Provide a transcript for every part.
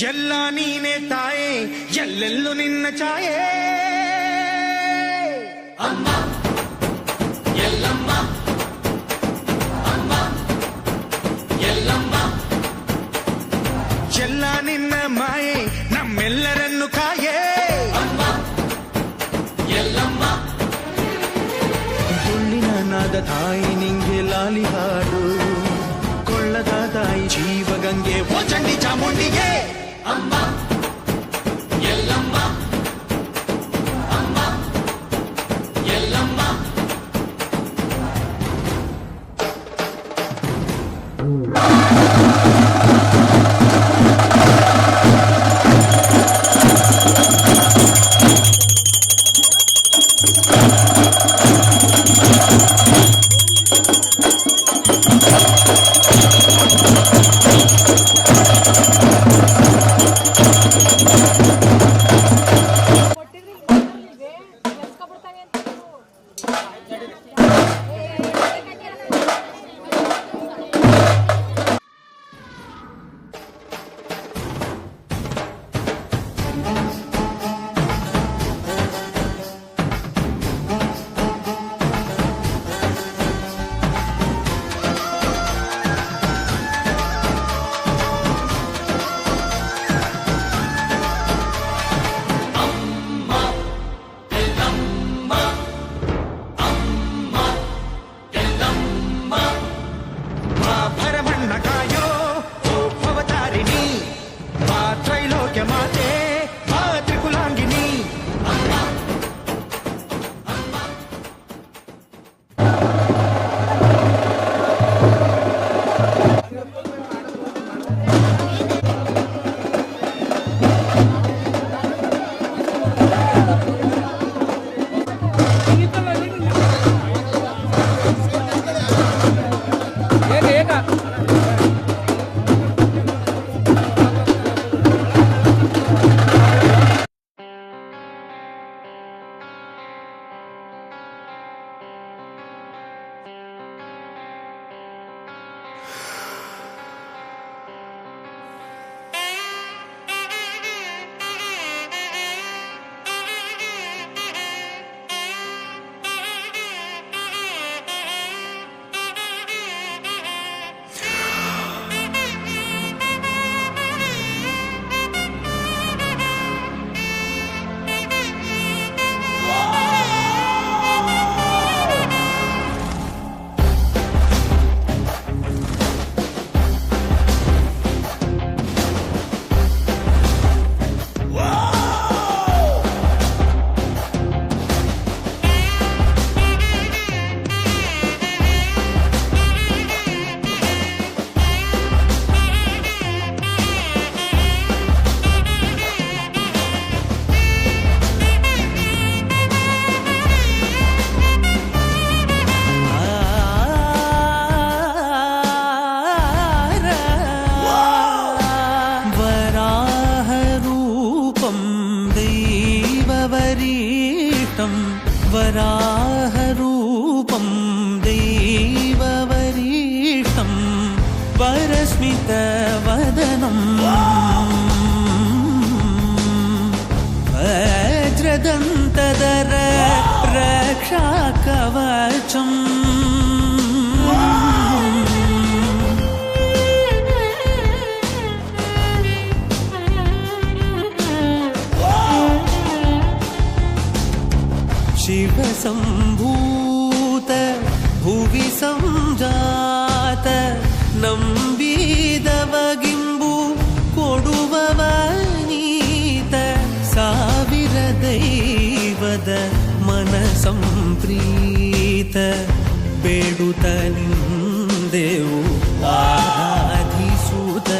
ಎಲ್ಲ ನೀನೆ ತಾಯೇ ಎಲ್ಲೆಲ್ಲೂ ನಿನ್ನ ಛಾಯೆ ಅಮ್ಮ ಎಲ್ಲಮ್ಮ ಅಮ್ಮ ಎಲ್ಲಮ್ಮ ಎಲ್ಲ ನಿನ್ನ ಮಾಯೆ ನಮ್ಮೆಲ್ಲರನ್ನು ಕಾಯೇ ಅಮ್ಮ ಎಲ್ಲಮ್ಮ ತುಳ್ಳಿನ ನಾದ ತಾಯಿ ನಿಂಗೆ ಲಾಲಿ ಹಾಡು ಕೊಳ್ಳದ ತಾಯಿ ಜೀವಗಂಗೆ ಓ ಚಂಡಿ ಚಾಮುಂಡಿಗೆ ಅಮ್ಮ ಎಲ್ಲಮ್ಮ ಅಮ್ಮ ಎಲ್ಲಮ್ಮ वराहरूपं दैववरीष्टं वरस्मितवदनं वज्रदन्तधर रक्षाकवचम् शिवसम्भूत भुवि संजात ನಂಬಿದವಗಿಂಬು ಕೊಡುವವನೀತ ಸಾವಿರ ದೈವದ ಮನ ಸಂಪ್ರೀತ ಬೇಡುತ್ತ ನಿಂದೆವು ಆರಾಧಿಸುತ್ತ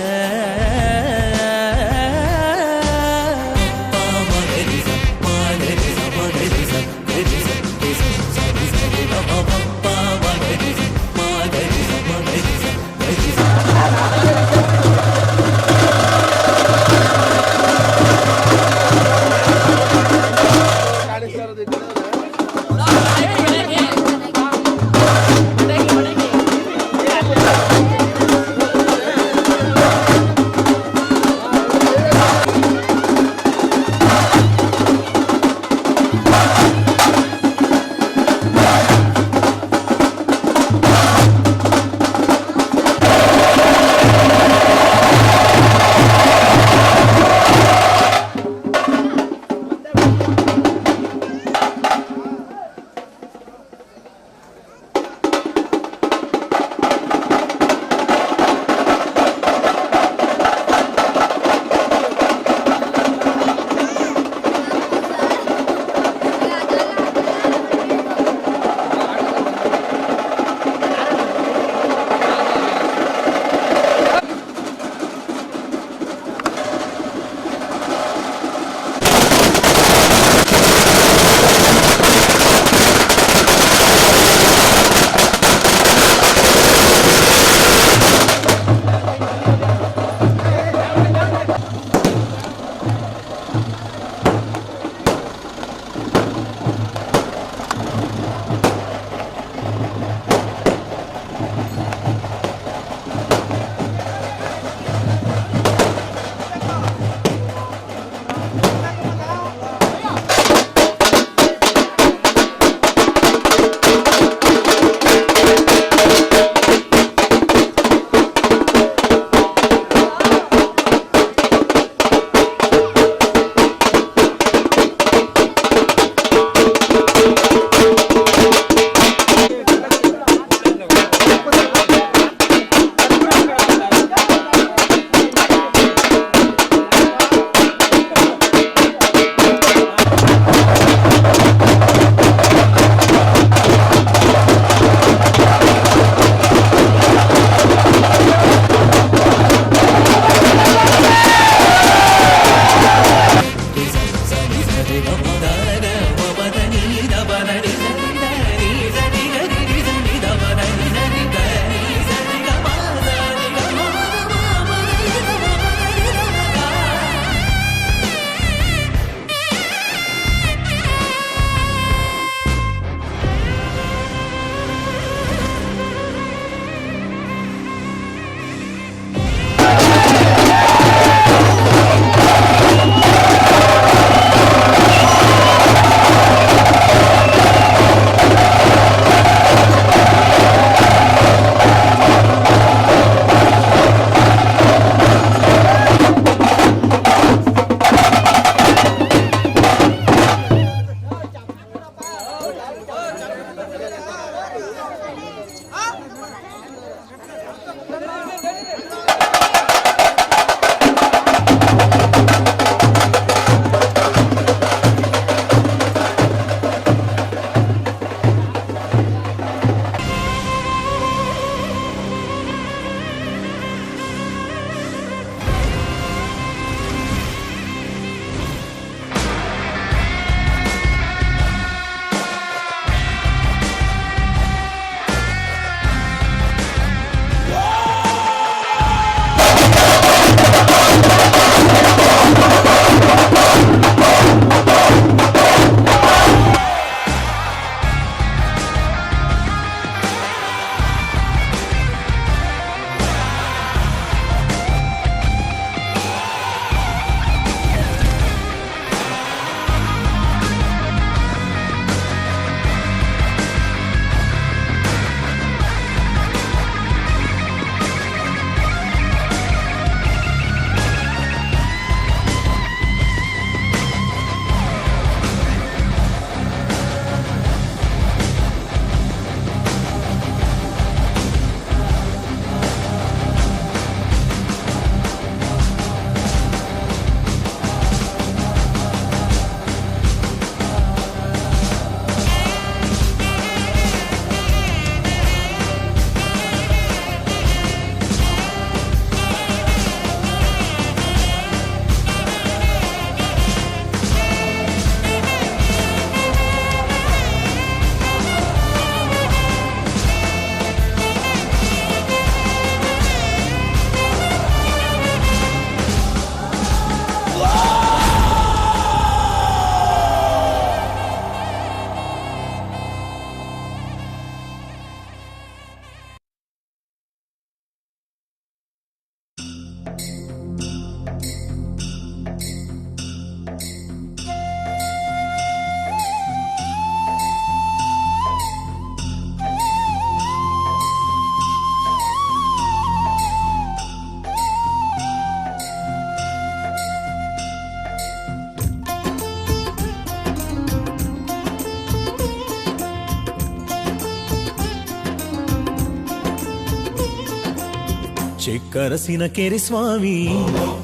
ಚಿಕ್ಕರಸಿನ ಕೆರೆ ಸ್ವಾಮಿ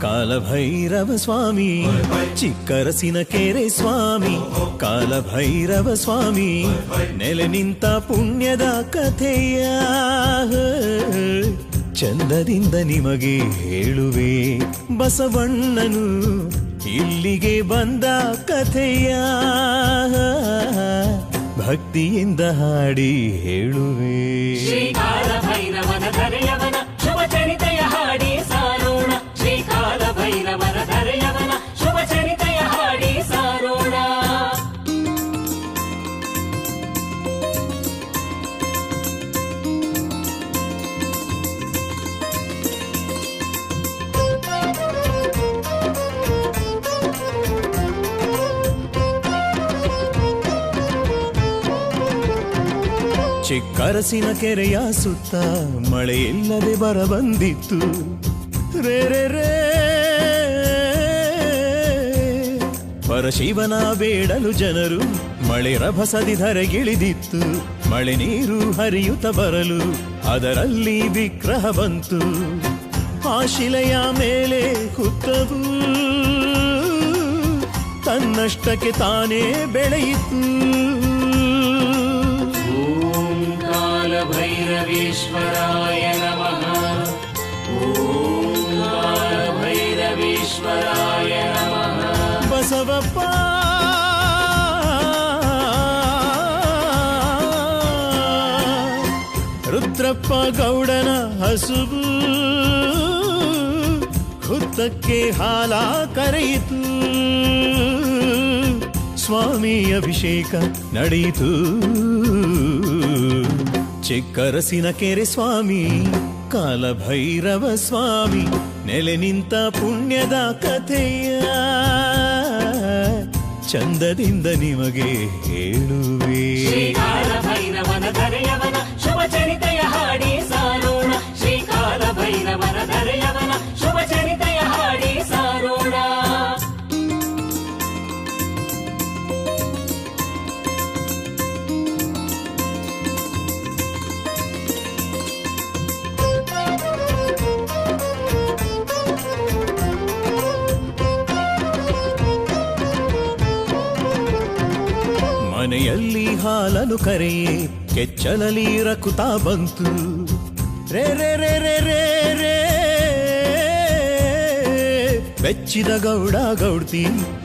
ಕಾಲಭೈರವ ಸ್ವಾಮಿ, ಚಿಕ್ಕರಸಿನ ಕೆರೆ ಸ್ವಾಮಿ ಕಾಲಭೈರವ ಸ್ವಾಮಿ, ನೆಲೆ ನಿಂತ ಪುಣ್ಯದ ಕಥೆಯ ಚಂದದಿಂದ ನಿಮಗೆ ಹೇಳುವೆ, ಬಸವಣ್ಣನು ಇಲ್ಲಿಗೆ ಬಂದ ಕಥೆಯ ಭಕ್ತಿಯಿಂದ ಹಾಡಿ ಹೇಳುವೆ. ಶ್ರೀಕಾಲ ಭೈರವನ ಧರೆಯವನ ಶುಭ ಚರಿತೆಯ ಹಾಡಿ ಸಾರೋಣ, ಶ್ರೀಕಾಲ ಭೈರವನ ಧರೆಯವನ ಶುಭ ಚರಿತೆಯ ಹಾಡಿ ಸಾರೋಣ. ಚಿಕ್ಕರಸಿನ ಕೆರೆಯ ಸುತ್ತ ಮಳೆಯಿಲ್ಲದೆ ಬರ ಬಂದಿತ್ತು, ರೇ ರೇ ರೇ ಪರಶಿವನ ಬೇಡಲು ಜನರು ಮಳೆ ರಭಸದಿ ಧರೆಗಿಳಿದಿತ್ತು, ಮಳೆ ನೀರು ಹರಿಯುತ್ತ ಬರಲು ಅದರಲ್ಲಿ ವಿಗ್ರಹ ಬಂತು, ಆ ಶಿಲೆಯ ಮೇಲೆ ಹುತ್ತವು ತನ್ನಷ್ಟಕ್ಕೆ ತಾನೇ ಬೆಳೆಯಿತು. ಭೈರವೇಶ್ವರಾಯ ನಮಃ, ಓಂ ಕಾಲ ಭೈರವೇಶ್ವರಾಯ ನಮಃ. ಬಸವಪ್ಪ ರುದ್ರಪ್ಪ ಗೌಡನ ಹಸುವು ಹುತ್ತಕ್ಕೆ ಹಾಲ ಕರೆಯಿತು, ಸ್ವಾಮಿ ಅಭಿಷೇಕ ನಡೆಯಿತು. ಚಿಕ್ಕರಸಿನ ಕೆರೆ ಸ್ವಾಮಿ ಕಾಲಭೈರವ ಸ್ವಾಮಿ, ನೆಲೆ ನಿಂತ ಪುಣ್ಯದ ಕಥೆಯ ಚಂದದಿಂದ ನಿಮಗೆ ಹೇಳುವೆ. ಶ್ರೀಕಾಲ ಭೈರವನ ಧರೆಯವನ ಶುಭ ಚರಿತೆಯ ಹಾಡಿ ಸಾರೋಣ, ಶ್ರೀಕಾಲ ಭೈರವನ ಧರೆಯವನ ಶುಭ ಚರಿತೆಯ ಹಾಡಿ ಸಾರೋಣ. ಮನೆಯಲ್ಲಿ ಹಾಲನು ಕರೆಯೇ ಕೆಚ್ಚಲಲಿ ರಕುತಾ ಬಂತು, ರೇ ರೇ ರೇ ರೇ ರೇ ರೇ ಬೆಚ್ಚಿದ ಗೌಡ ಗೌಡ್ತಿ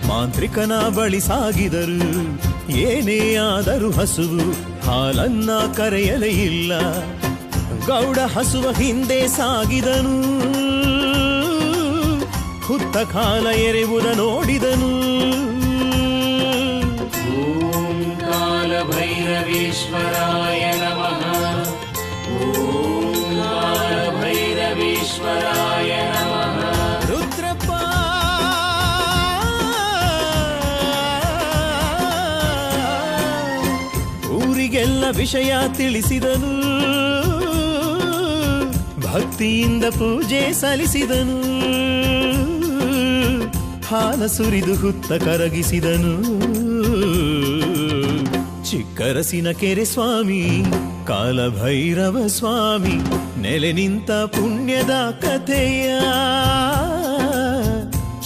ಮಾಂತ್ರಿಕನ ಬಳಿ ಸಾಗಿದರು, ಏನೇ ಆದರೂ ಹಸುವು ಹಾಲನ್ನ ಕರೆಯಲೇ ಇಲ್ಲ, ಗೌಡ ಹಸುವ ಹಿಂದೆ ಸಾಗಿದನು, ಹುತ್ತ ಕಾಲ ಎರೆಯುವುದ ನೋಡಿದನು. ಭೈರವೇಶ್ವರಾಯ ನಮಃ, ಓಂ ಕಾಲ ಭೈರವೇಶ್ವರಾಯ ನಮಃ. ರುದ್ರಪ್ಪ ಊರಿಗೆಲ್ಲ ವಿಷಯ ತಿಳಿಸಿದನು, ಭಕ್ತಿಯಿಂದ ಪೂಜೆ ಸಲ್ಲಿಸಿದನು, ಹಾಲ ಸುರಿದು ಹುತ್ತ ಕರಗಿಸಿದನು. ಚಿಕ್ಕರಸಿನ ಕೆರೆ ಸ್ವಾಮಿ ಕಾಲಭೈರವ ಸ್ವಾಮಿ, ನೆಲೆ ನಿಂತ ಪುಣ್ಯದ ಕಥೆಯ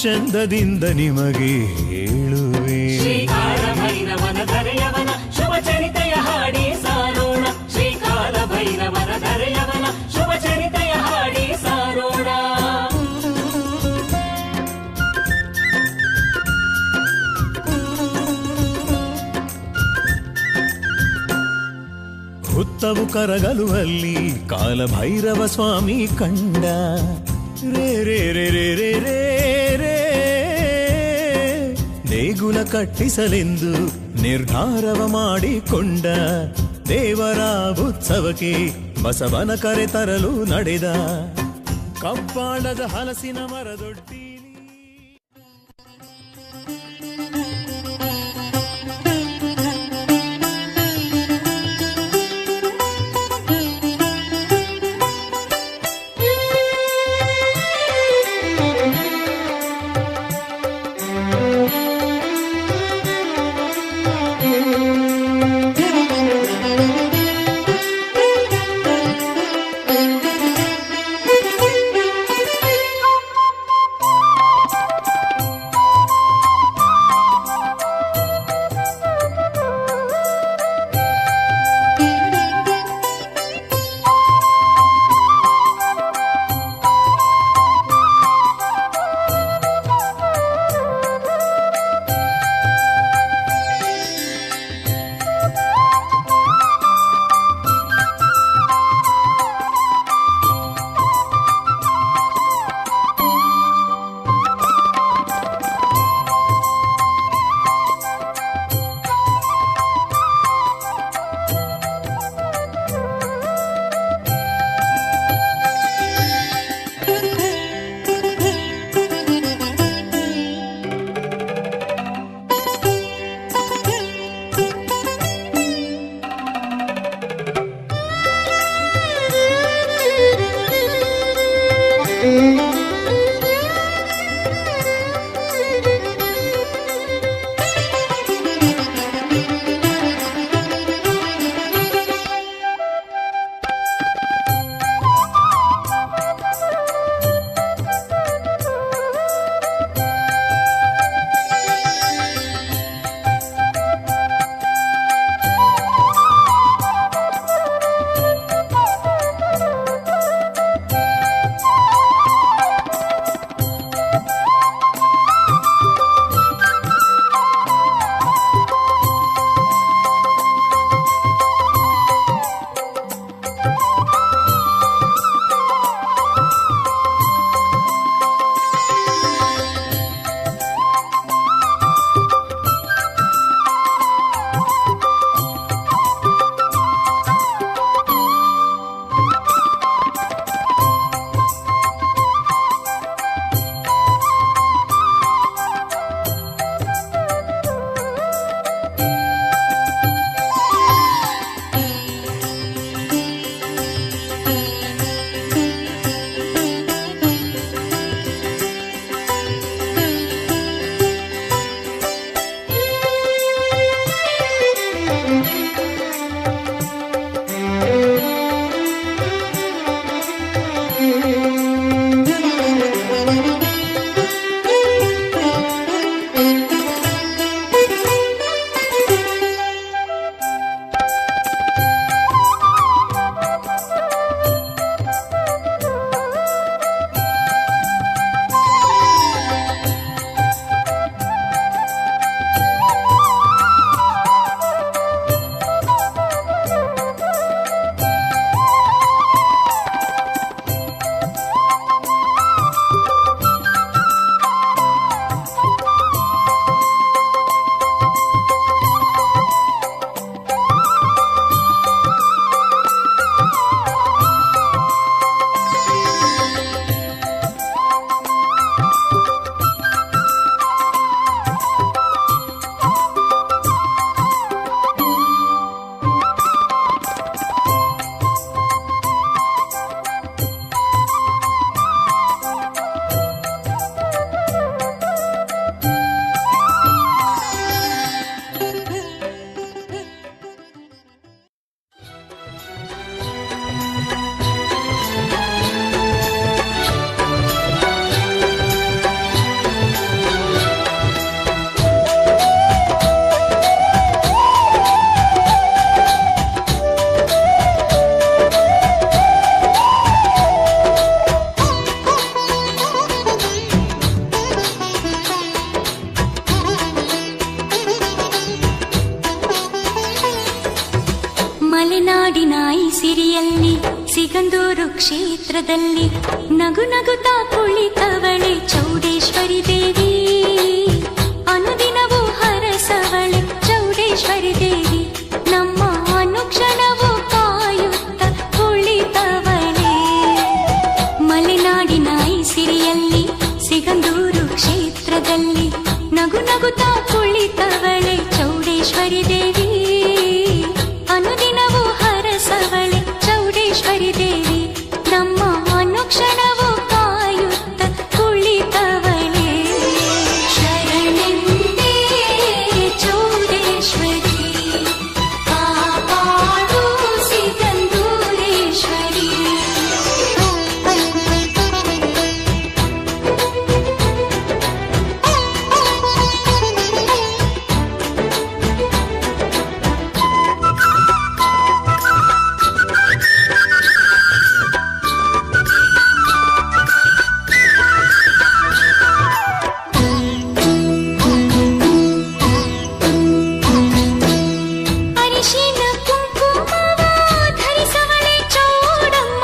ಚಂದದಿಂದ ನಿಮಗೆ ಹೇಳುವೆ. ಶ್ರೀಕಾಲ ಭೈರವನ ಧರೆಯವನ ಶುಭ ಚರಿತೆಯ ಹಾಡಿ ಸಾರೋಣ, ಶ್ರೀಕಾಲ ಭೈರವನ ಧರೆಯವನ ಶುಭ ಚರಿತೆಯ ಹಾಡಿ ಸಾರೋಣ. ಹುತ್ತವು ಕರಗಲುವಲ್ಲಿ ಕಾಲಭೈರವ ಸ್ವಾಮಿ ಕಂಡ, ರೇ ರೇ ರೇ ರೇ ರೇ ರೇ ರೇ ದೇಗುಲ ಕಟ್ಟಿಸಲೆಂದು ನಿರ್ಧಾರವ ಮಾಡಿಕೊಂಡ, ದೇವರ ಉತ್ಸವಕ್ಕೆ ಬಸವನ ಕರೆ ತರಲು ನಡೆದ, ಕಬ್ಬಾಳದ ಹಲಸಿನ ಮರದೊಡ್ಡಿ ಸಿಗಂದೂರು ಕ್ಷೇತ್ರದಲ್ಲಿ ನಗು ನಗುತ್ತಾ ಕುಳಿತವಳೆ ಚೌಡೇಶ್ವರಿ ದೇವಿ. ಅನುದಿನವೂ ಹರಸವಳೆ ಚೌಡೇಶ್ವರಿ ದೇವಿ. ನಮ್ಮ ಅನುಕ್ಷಣವೂ ಕಾಯುತ್ತ ಕುಳಿತವಳೆ. ಮಲೆನಾಡಿನ ಈ ಸಿರಿಯಲ್ಲಿ ಸಿಗಂದೂರು ಕ್ಷೇತ್ರದಲ್ಲಿ ನಗು ನಗುತ್ತಾ ಕುಳಿತವಳೆ ಚೌಡೇಶ್ವರಿ ದೇವಿ. ಅನುದಿನವೂ ಹರಸವಳೆ ಚೌಡೇಶ್ವರಿ ದೇವಿ. ನಮ್ಮ ಅನುಕ್ಷಣವೂ ಕಾಯುತ್ತ ಕುಳಿತವಳೆ. ಶರಣೆಂದೇ ಚೌಡೇಶ್ವರಿ, ಕಾಪಾಡು ಸಿಗಂದೂರೇಶ್ವರಿ. ಅರಿಶಿನ ಕುಂಕುಮವ ಧರಿಸವಳೆ ಚೌಡಮ್ಮ,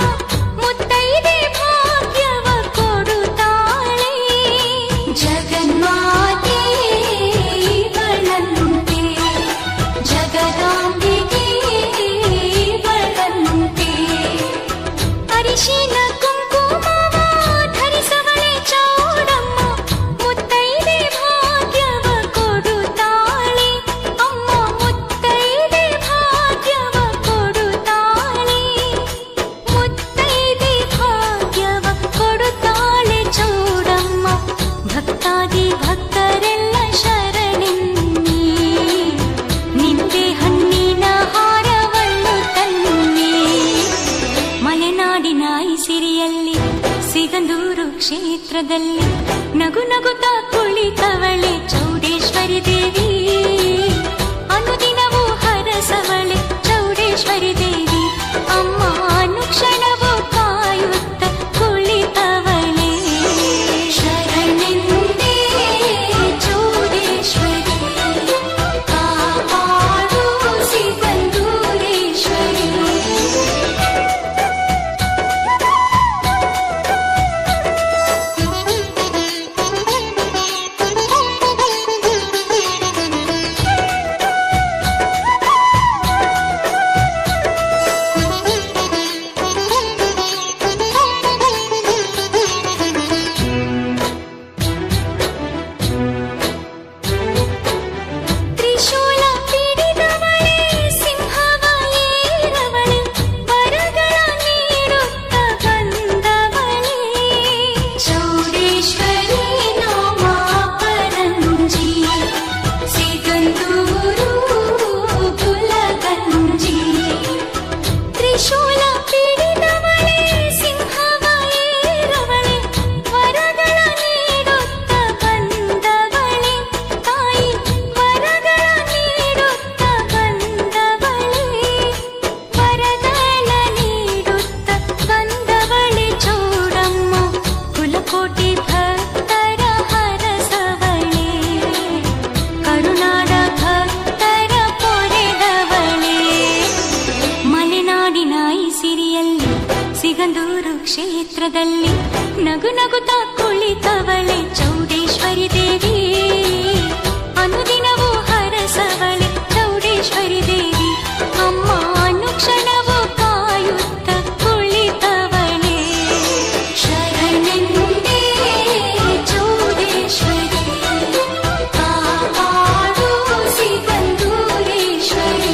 ಮುತ್ತೈದೆ ಭಾಗ್ಯವ ಕೊಡುತ್ತಾಳೆ. ಜಗನ್ಮಾತೆ ಇವಳಂತೆ, ಜಗದಾಂಬಿಕೆ ಇವಳಂತೆ. ಅರಿಶಿನ ಕುಂಕುಮವ ಧರಿಸವಳೆ ಚೌಡಮ್ಮ, ಮುತ್ತೈದೆ ಭಾಗ್ಯವ ಕೊಡುತ್ತಾಳೆ. ಅಮ್ಮ ಮುತ್ತೈದೆ ಭಾಗ್ಯವ ಕೊಡುತ್ತಾಳೆ. ಮುತ್ತೈದೆ ಭಾಗ್ಯವ ಕೊಡುತ್ತಾಳೆ ಚೌಡಮ್ಮ. ಭಕ್ತಾದಿ ಭಕ್ತರೆಲ್ಲ ಶರಣೆನ್ನಿ, ನಿಂಬೆ ಹಣ್ಣಿನ ಹಾರವನ್ನು ತನ್ನಿ. ಮಲೆನಾಡಿನ ಈ ಸಿರಿಯಲ್ಲಿ ಸಿಗಂದೂರು ಕ್ಷೇತ್ರದಲ್ಲಿ ನಗು ನಗುತ್ತಾ ಕುಳಿತವಳೆ ಚೌಡೇಶ್ವರಿ ದೇವಿ. ಅನುದಿನವೂ ಹರಸವಳೆ ಚೌಡೇಶ್ವರಿ ದೇವಿ. ಅಮ್ಮ ಅನುಕ್ಷಣವೂ ಕಾಯುತ್ತ ಕುಳಿತವಳೆ. ಶರಣೆಂದೇ ಚೌಡೇಶ್ವರಿ, ಕಾಪಾಡು ಸಿಗಂದೂರೇಶ್ವರಿ. ತ್ರಿಶೂಲ ಪಿಡಿದವಳೆ, ಸಿಂಹವ ಏರವಳೆ, ವರಗಳ ನೀಡುತ್ತ ಬಂದವಳೆ. ಚೌಡೇಶ್ವರಿ ನಾಮ ಪರಂಜಿ, ಸಿಗಂದೂರು ಕುಲಗಂಜಿ. ತ್ರಿಶೂಲ ಪಿಡಿದವಳೆ, ಸಿಂಹವ ಏರವಳೆ, ವರಗಳ ನೀಡುತ್ತ ಬಂದವಳೆ. ತಾಯಿ ವರಗಳ ನೀಡುತ್ತ ಬಂದವಳೆ, ವರಗಳ ನೀಡುತ್ತ ಬಂದವಳೆ ಚೌಡಮ್ಮ. ಕುಲಕೋಟಿ ಭಕ್ತರ ಹರಸವಳೆ, ಕರುನಾಡ ಭಕ್ತರ ಪೊರೆದವಳೆ. ಮಲೆನಾಡಿನ ಈ ಸಿರಿಯಲ್ಲಿ ಸಿಗಂದೂರು ಕ್ಷೇತ್ರದಲ್ಲಿ ನಗು ನಗುತ್ತಾ ಕುಳಿತವಳೆ ಚೌಡೇಶ್ವರಿ ದೇವಿ. ಅನುದಿನವೂ ಹರಸವಳೆ ಚೌಡೇಶ್ವರಿ ದೇವಿ. ಅಮ್ಮ ಅನುಕ್ಷಣವೂ ಕಾಯುತ್ತ ಕುಳಿತವಳೆ. ಶರಣೆಂದೇ ಚೌಡೇಶ್ವರಿ, ಕಾಪಾಡು ಸಿಗಂದೂರೇಶ್ವರಿ.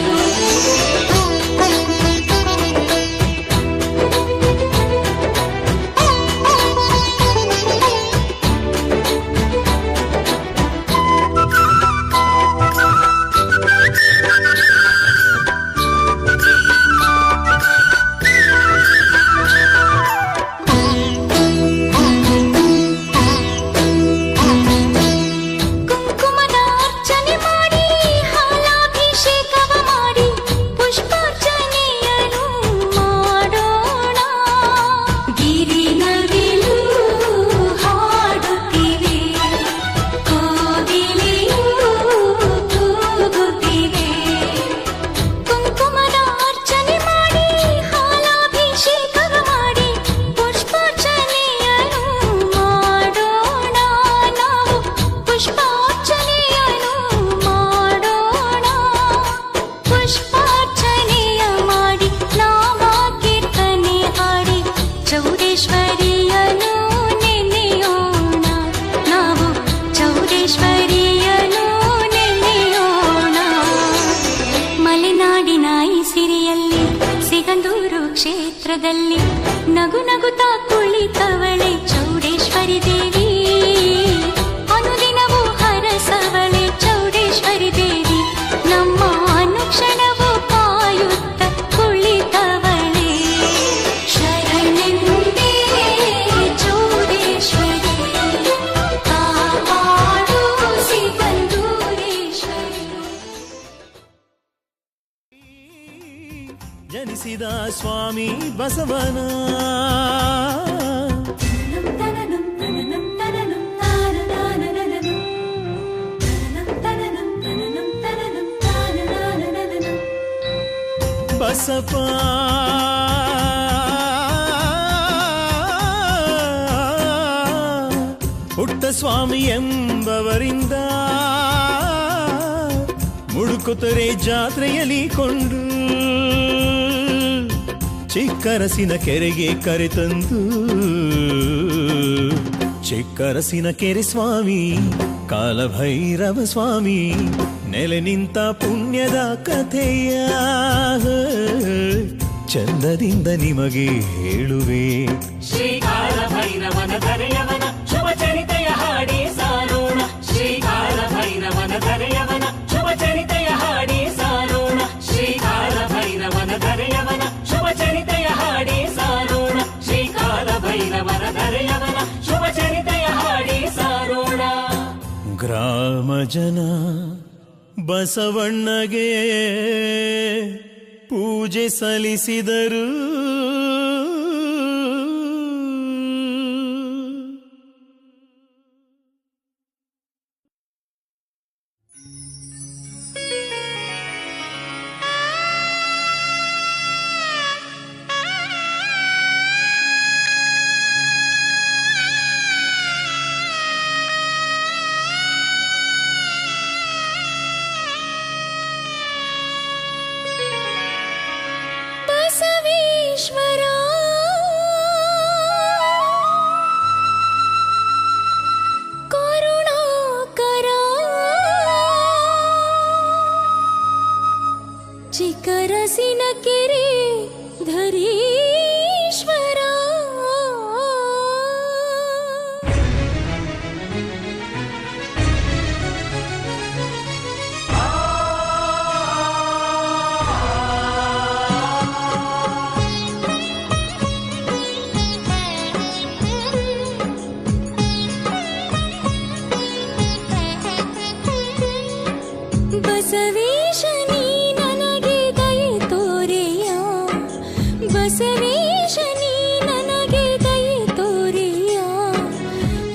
ಕ್ಷೇತ್ರದಲ್ಲಿ ನಗು ನಗುತ್ತಾ ಕುಳಿತವಳೆ ಚೌಡೇಶ್ವರಿ ದೇವಿ. ಅನುದಿನವೂ ಹರಸವಳೆ ಚೌಡೇಶ್ವರಿ ದೇವಿ. ನಮ್ಮ ಅನುಕ್ಷಣವೂ ಕಾಯುತ್ತ ಕುಳಿತವಳೆ ಶರಣೆಂದೇ ಚೌಡೇಶ್ವರಿ, ಕಾಪಾಡು ಸಿಗಂದೂರೇಶ್ವರಿ. ಜನಿಸಿದ ಸ್ವಾಮಿ ಬಸವನ ಬಸಪ್ಪ ಪುಟ್ಟ ಸ್ವಾಮಿ ಎಂಬವರಿಂದ ಮುಡುಕುತರೆ ಜಾತ್ರೆಯಲ್ಲಿ ಕೊಂಡು ಚಿಕ್ಕರಸಿನ ಕೆರೆಗೆ ಕರೆತಂದು ಚಿಕ್ಕರಸಿನ ಕೆರೆ ಸ್ವಾಮಿ ಕಾಲಭೈರವ ಸ್ವಾಮಿ ನೆಲೆ ನಿಂತ ಪುಣ್ಯದ ಕಥೆಯ ಚಂದದಿಂದ ನಿಮಗೆ ಹೇಳುವೆ. ಶ್ರೀಕಾಲ ಭೈರವನ ಧರೆಯವನ ಶುಭ ಚರಿತೆಯ ಹಾಡಿ ಸಾರೋಣ. ಶ್ರೀಕಾಲ ಭೈರವನ ಧರೆಯವನ ಶುಭ ಚರಿತೆಯ ಹಾಡಿ ಸಾರೋಣ. ಶ್ರೀಕಾಲ ಭೈರವನ ಧರೆಯವನ ಶುಭ ಚರಿತೆಯ ಹಾಡಿ ಸಾರೋಣ. ಶ್ರೀಕಾಲ ಭೈರವನ ಧರೆಯವನ ಶುಭ ಚರಿತೆಯ ಹಾಡಿ ಸಾರೋಣ. ಗ್ರಾಮ ಜನ ಬಸವಣ್ಣಗೆ ಪೂಜೆ ಸಲ್ಲಿಸಿದರು. ಬಸವೇಶ್ವರ ಕರುಣಾಕರ ಚಿಕ್ಕರಸಿನ ಕೆರೆ ಧರೀಶ್ವರ. ಬಸವೇಶ ನೀ ನನಗೆ ದಯೆ ತೋರೆಯ, ಬಸವೇಶ ನೀ ನನಗೆ ದಯೆ ತೋರೆಯ.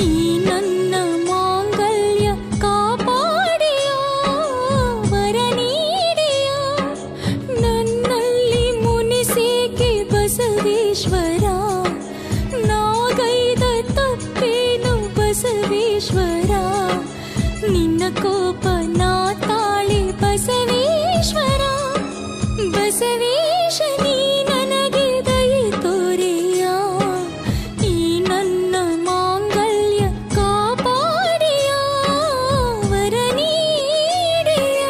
ಈ ನನ್ನ ಮಾಂಗಲ್ಯ ಕಾಪಾಡೆಯ, ವರ ನೀಡೆಯ. ನನ್ನಲ್ಲಿ ಮುನಿಸೇಕೆ ಬಸವೇಶ್ವರ, ನಾಗೈದ ತಪ್ಪೇನು ಬಸವೇಶ್ವರ. ನಿನ್ನ ಕೋಪ ನಾ ತಾಳೆ ಬಸವೇಶ್ವರ, ಬಸವೇಶ ನೀ ನನಗೆ ದಯೆ ತೋರೆಯ. ಈ ನನ್ನ ಮಾಂಗಲ್ಯ ಕಾಪಾಡೆಯ, ವರ ನೀಡೆಯ.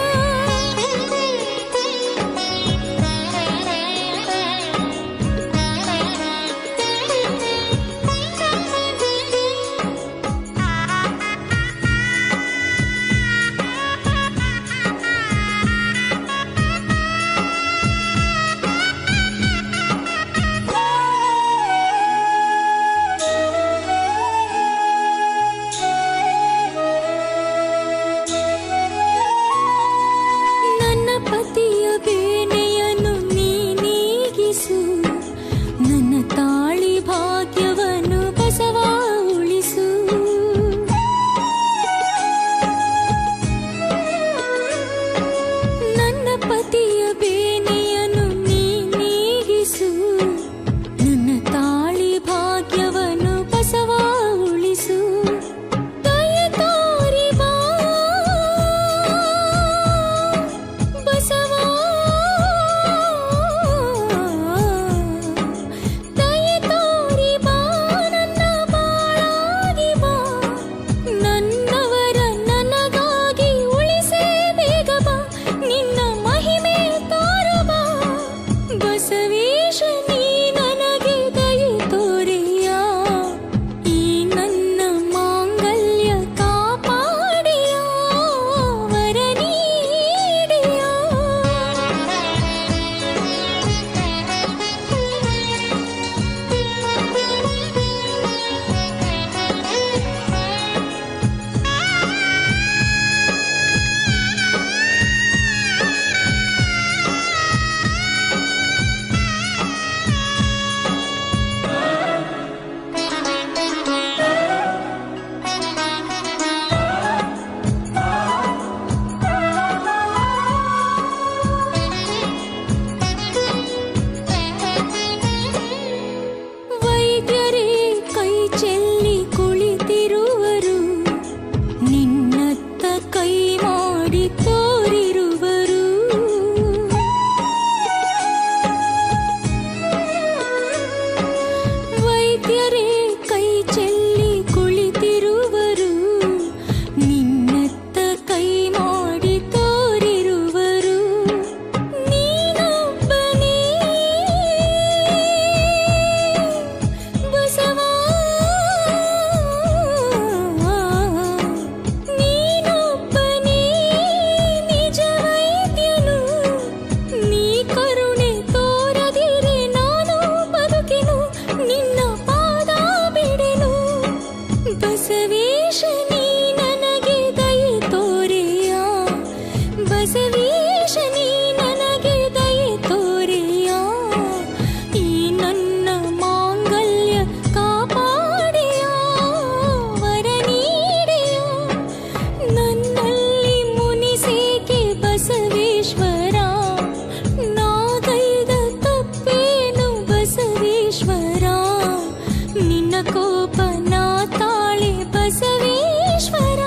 ಕೋಪ ನಾ ತಾಳೆ ಬಸವೇಶ್ವರ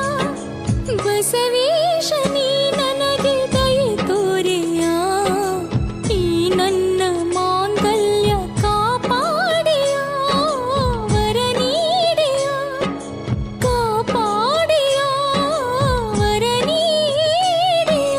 ಬಸವೇಶ ನೀ ನನಗೆ ದಯೆ ತೋರೆಯ ಈ ನನ್ನ ಮಾಂಗಲ್ಯ ಕಾಪಾಡೆಯ ವರ ನೀಡೆಯ ಕಾಪಾಡೆಯ ವರ ನೀಡೆಯ.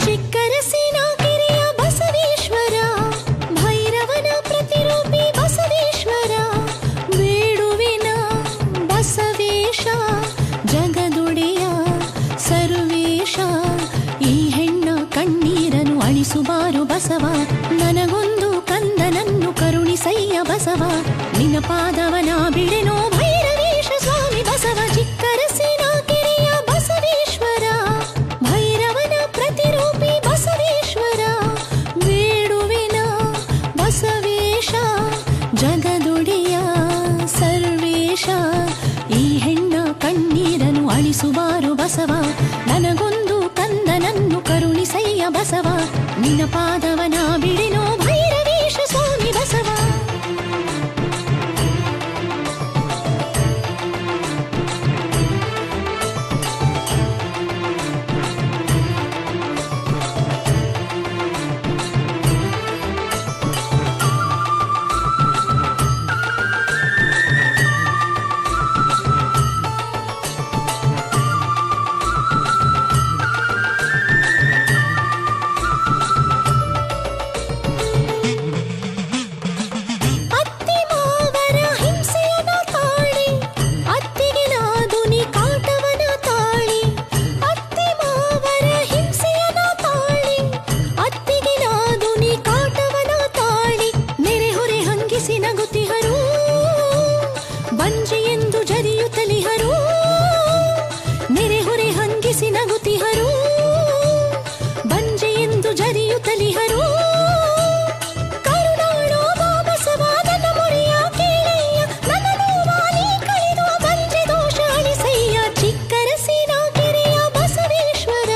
ಚಿಕ್ಕರಸಿನ ಕಿರಿಯ ಬಸವೇಶ್ವರ ಭೈರವನ ಪ್ರತಿರೂಪಿ ಬಸವೇಶ್ವರ ಬೇಡುವಿನ ಬಸವೇಶ ಜಗದೊಡೆಯ ಸರ್ವೇಶ ಈ ಹೆಣ್ಣ ಕಣ್ಣೀರನು ಅಳಿಸುಬಾರು ಬಸವ ನನಗೊಂದು ಕಂದನನ್ನು ಕರುಣಿಸಯ್ಯ ಬಸವ ನಿನ್ನ ಪಾದವನ ಬಿಡೆನೋ ಭೈರವೇಶ ಸ್ವಾಮಿ ಬಸವ. ಚಿಕ್ಕರಸಿನ ಕಿರಿಯ ಬಸವೇಶ್ವರ ಭೈರವನ ಪ್ರತಿರೂಪಿ ಬಸವೇಶ್ವರ ಬೇಡುವಿನ ಬಸವೇಶ ಜಗದೊಡೆಯ ಸರ್ವೇಶ ಈ ಹೆಣ್ಣ ಕಣ್ಣೀರನು ಅಳಿಸುಬಾರು ಬಸವ ನನಗೊಂದು ಕಂದನನ್ನು ಕರುಣಿಸಯ್ಯ ಬಸವ ನಿನ್ನ ಪಾದವನ ಬಿಡೆನೋ ಭೈರವೇಶ ಸ್ವಾಮಿ ಬಸವ. ಅತ್ತಿ ಮಾವರ ಹಿಂಸೆಯನ ತಾಳಿ ಅತ್ತಿಗೆ ನಾದುನಿ ಕಾಟವನ ತಾಳಿ ಅತ್ತಿ ಮಾವರ ಹಿಂಸೆಯನ ತಾಳಿ ಅತ್ತಿಗೆ ನಾದುನಿ ಕಾಟವನ ತಾಳಿ ನೆರೆಹೊರೆ ಹಂಗಿಸಿ ನಗುತ್ತಿಹರು ಬಂಜಿ ಎಂದು ಜರಿಯುತ್ತಲಿಹರು ನೆರೆಹೊರೆ ಹಂಗಿಸಿ ನಗುತ್ತಿಹರು ಬಂಜಿ ಎಂದು ಜರಿಯುತ್ತಲಿಹರು ಕರುಣಾಳೋ ಬಸವ ನನ್ನ ಮೊರೆಯ ಕೇಳಯ್ಯ ನನ್ನ ನೋವಾಲಿ ಕಳೆದು ಬಂಜೆ ದೋಷ ಅಳಿಸಯ್ಯ. ಚಿಕ್ಕರಸಿನ ಕೆರೆಯ ಬಸವೇಶ್ವರ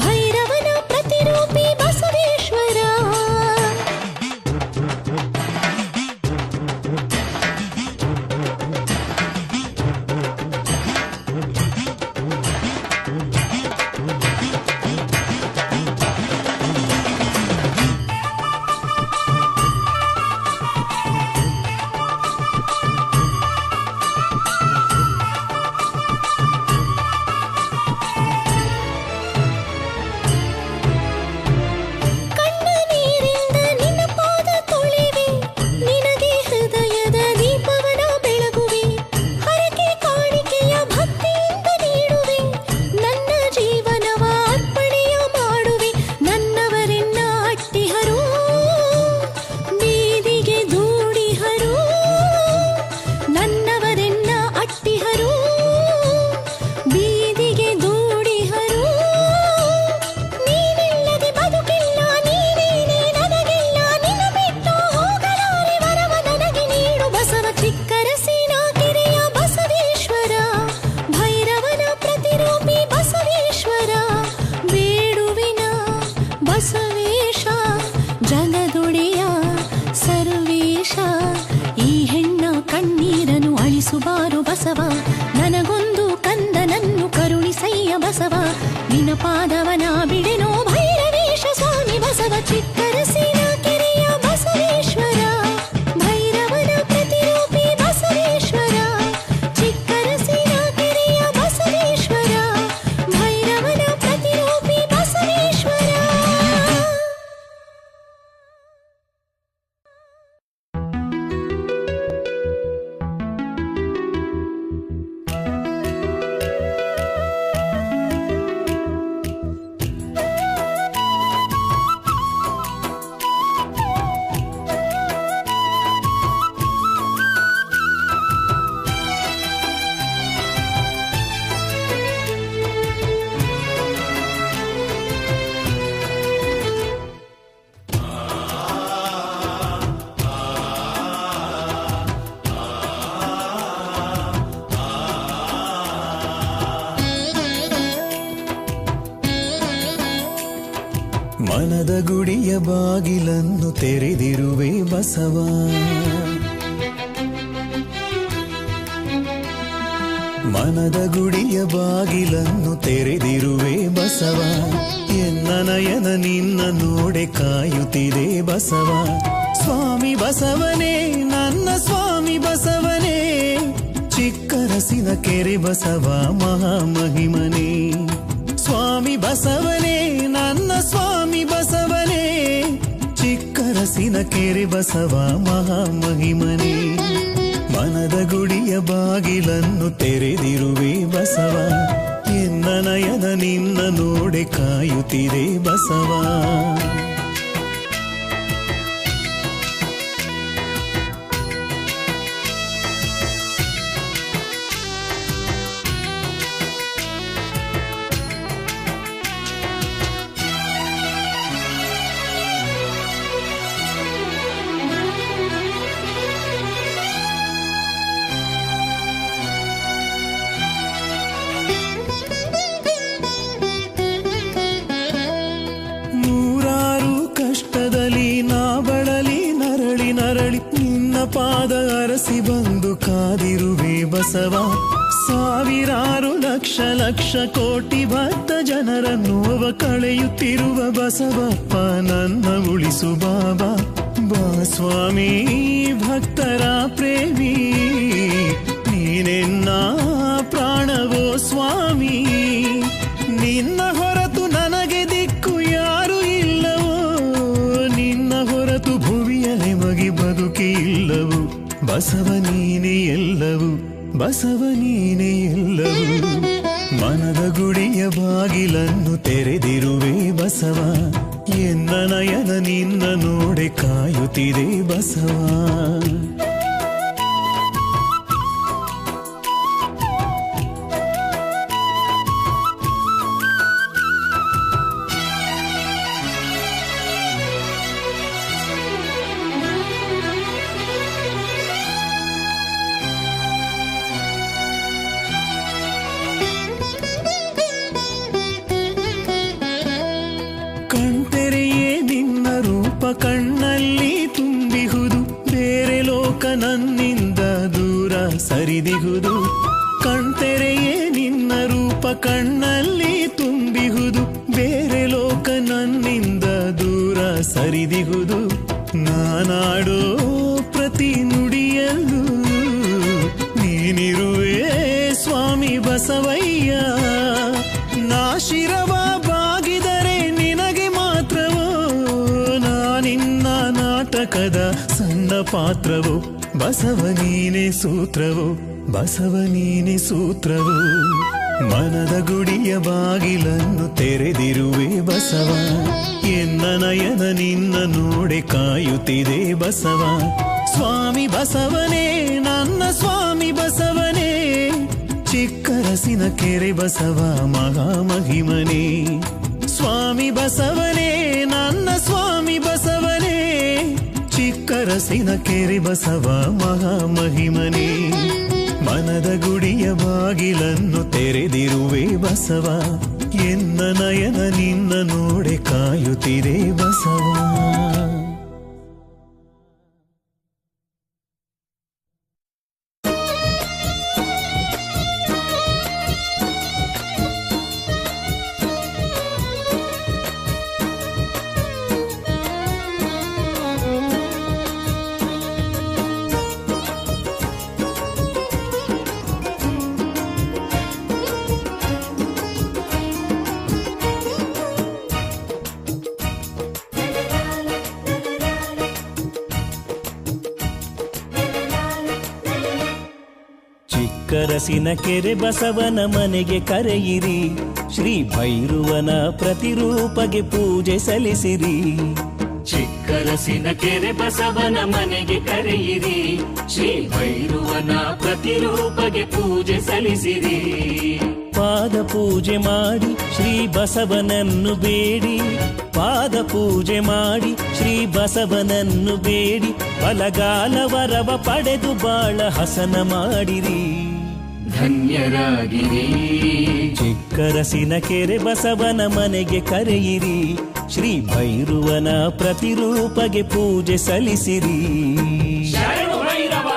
ಭೈರವನ ಪ್ರತಿರೂಪಿ ಬಸವೇಶ್ವರ ಕಣ್ಣ ನೀರಿಂದ ನಿನ್ನ ಪಾದ ತೊಳೆವೆ ನಿನಗೆ ಹೃದಯದ ದೀಪವನ ಬೆಳಗುವೆ ಹರಕೆ ಕಾಣಿಕೆಯ ಭಕ್ತಿಯಿಂದ ನೀಡುವೆ ನನ್ನ ಜೀವನವ ಅರ್ಪಣೆಯ ಮಾಡುವೆ ನನ್ನವರೆನ್ನ ಅಟ್ಟಿಹರು ಬೀದಿಗೆ ದೂಡಿಹರು ನನ್ನವರೆನ್ನ ಅಟ್ಟಿಹರು ಬೀದಿಗೆ ದೂಡಿಹರು ನೀನಿಲ್ಲದೆ ಬದುಕಿಲ್ಲ ನೀನೇನೆ ನನಗಿಲ್ಲ ನಿನ್ನ ಬಿಟ್ಟು ಹೋಗಲಾರೆ ವರವ ನನಗೆ ನೀಡು ಬಸವ. ಚಿಕ್ಕರಸಿನ ಕೆರೆಯ ಬಸವೇಶ್ವರ ಭೈರವನ ಪ್ರತಿರೂಪಿ ಬಸವೇಶ್ವರ ಬೇಡುವಿನ ಬಸವೇಶ ಜಗದೊಡೆಯ ಸರ್ವೇಶ ಈ ಹೆಣ್ಣ ಕಣ್ಣೀರನು ಅಳಿಸುಬಾರು ಬಸವ ನನಗೊಂದು ಕಂದನನ್ನು ಕರುಣಿಸಯ್ಯ ಬಸವ ನಿನ್ನ ಪಾದವನ ಬಿಡೆನೋ ಭೈರವೇಶ ಸ್ವಾಮಿ ಬಸವ. ಚಿಕ್ಕರಸಿನ ಕೆರೆಯ ಬಸವೇಶ್ವರ ಭೈರವನ ಪ್ರತಿರೂಪಿ ಬಸವೇಶ್ವರ ಚಿಕ್ಕರಸಿನ ಕೆರೆಯ ಬಸವೇಶ್ವರ ಭೈರವನ ಪ್ರತಿರೂಪಿ ಬಸವೇಶ್ವರ. ಮನದ ಗುಡಿಯ ಬಾಗಿಲನ್ನು ತೆರೆದಿರುವೆ ಬಸವ. ಮನದ ಗುಡಿಯ ಬಾಗಿಲನ್ನು ತೆರೆದಿರುವೆ ಬಸವ. ಎನ್ನ ನಯನ ನಿನ್ನ ನೋಡೆ ಕಾಯುತ್ತಿದೆ ಬಸವ. ಸ್ವಾಮಿ ಬಸವನೇ ನನ್ನ ಸ್ವಾಮಿ ಬಸವನೇ, ಚಿಕ್ಕರಸಿನ ಕೆರೆ ಬಸವ ಮಹಾಮಹಿಮನೇ. ಸ್ವಾಮಿ ಬಸವನೇ ನನ್ನ ಸ್ವಾಮಿ ಬಸವನೇ, ಚಿಕ್ಕರಸಿನ ಕೆರೆ ಬಸವ ಮಹಾಮಹಿಮನೇ. ಮನದ ಗುಡಿಯ ಬಾಗಿಲನ್ನು ತೆರೆದಿರುವೆ ಬಸವ. ಎನ್ನ ನಯನ ನಿನ್ನ ನೋಡೆ ಕಾಯುತ್ತಿದೆ ಬಸವ. ಪಾದ ಅರಸಿ ಬಂದು ಕಾದಿರುವೆ ಬಸವ. ಸಾವಿರಾರು ಲಕ್ಷ ಲಕ್ಷ ಕೋಟಿ ಭಕ್ತ ಜನರ ನೋವ ಕಳೆಯುತ್ತಿರುವ ಬಸವಪ್ಪ ನನ್ನ ಉಳಿಸು ಬಾಬಾ. ಬಾ ಸ್ವಾಮಿ ಭಕ್ತರ ಪ್ರೇಮಿ, ನೀನೆನ್ನ ಪ್ರಾಣವೋ ಸ್ವಾಮಿ. ನಿನ್ನ ಹೊರತು ನನಗೆ ದಿಕ್ಕು ಯಾರು ಇಲ್ಲವೋ, ನಿನ್ನ ಹೊರತು ಭುವಿಯಲೆ ಮಗಿ ಬದುಕಿ ಇಲ್ಲವು. ಬಸವ ನೀನೇ ಎಲ್ಲವೂ, ಬಸವ ನೀನೇ ಎಲ್ಲವೂ. ಮನದ ಗುಡಿಯ ಬಾಗಿಲನ್ನು ತೆರೆದಿರುವೆ ಬಸವ. ಎನ್ನ ನಯನ ನಿನ್ನ ನೋಡೆ ಕಾಯುತ್ತಿದೆ ಬಸವ. ಕಣ್ತೆರೆಯೇ ನಿನ್ನ ರೂಪ ಕಣ್ಣಲ್ಲಿ ತುಂಬಿಹುದು, ಬೇರೆ ಲೋಕ ನನ್ನಿಂದ ದೂರ ಸರಿದಿಹುದು. ಕಣ್ತೆರೆಯೇ ನಿನ್ನ ರೂಪ ಕಣ್ಣಲ್ಲಿ ತುಂಬಿಹುದು, ಬೇರೆ ಲೋಕ ನನ್ನಿಂದ ದೂರ ಸರಿದಿಹುದು. ನಾನಾಡೋ ಪ್ರತಿ ನುಡಿಯಲ್ಲೂ ನೀನಿರುವೆ ಸ್ವಾಮಿ ಬಸವಯ್ಯ. ನಾ ಶಿರವ ಬಾಗಿದರೆ ನಿನಗೆ ಮಾತ್ರವೋ, ನಾನಿನ್ನ ನಾಟಕದ ಸಣ್ಣ ಪಾತ್ರವೋ. ಬಸವ ನೀನೆ ಸೂತ್ರವೋ, ಬಸವ ನೀನೆ ಸೂತ್ರವೋ. ಮನದ ಗುಡಿಯ ಬಾಗಿಲನ್ನು ತೆರೆದಿರುವೆ ಬಸವ. ಎನ್ನ ನಯನ ನಿನ್ನ ನೋಡೆ ಕಾಯುತ್ತಿದೆ ಬಸವ. ಸ್ವಾಮಿ ಬಸವನೇ ನನ್ನ ಸ್ವಾಮಿ ಬಸವನೇ, ಚಿಕ್ಕರಸಿನ ಕೆರೆ ಬಸವ ಮಹಾಮಹಿಮನೇ. ಸ್ವಾಮಿ ಬಸವನೇ ನನ್ನ ಸ್ವಾಮಿ ಬಸವನೇ, ಚಿಕ್ಕರಸಿನ ಕೆರೆ ಬಸವ ಮಹಾಮಹಿಮನೇ. ಮನದ ಗುಡಿಯ ಬಾಗಿಲನ್ನು ತೆರೆದಿರುವೆ ಬಸವ. ಎನ್ನ ನಯನ ನಿನ್ನ ನೋಡೆ ಕಾಯುತ್ತಿದೆ ಬಸವ. ಚಿಕ್ಕರಸಿನ ಕೆರೆ ಬಸವನ ಮನೆಗೆ ಕರೆಯಿರಿ, ಶ್ರೀ ಭೈರವನ ಪ್ರತಿರೂಪಗೆ ಪೂಜೆ ಸಲ್ಲಿಸಿರಿ. ಚಿಕ್ಕರಸಿನ ಕೆರೆ ಬಸವನ ಮನೆಗೆ ಕರೆಯಿರಿ, ಶ್ರೀ ಭೈರವನ ಪ್ರತಿರೂಪಗೆ ಪೂಜೆ ಸಲ್ಲಿಸಿರಿ. ಪಾದ ಪೂಜೆ ಮಾಡಿ ಶ್ರೀ ಬಸವನನ್ನು ಬೇಡಿ, ಪಾದ ಪೂಜೆ ಮಾಡಿ ಶ್ರೀ ಬಸವನನ್ನು ಬೇಡಿ. ಬಲಗಾಲ ವರವ ಪಡೆದು ಬಾಳ ಹಸನ ಮಾಡಿರಿ, ಧನ್ಯರಾಗಿರಿ. ಚಿಕ್ಕರಸಿನ ಕೆರೆ ಬಸವನ ಮನೆಗೆ ಕರೆಯಿರಿ, ಶ್ರೀ ಭೈರವನ ಪ್ರತಿರೂಪಗೆ ಪೂಜೆ ಸಲ್ಲಿಸಿರಿ. ಶರಣು ಭೈರವ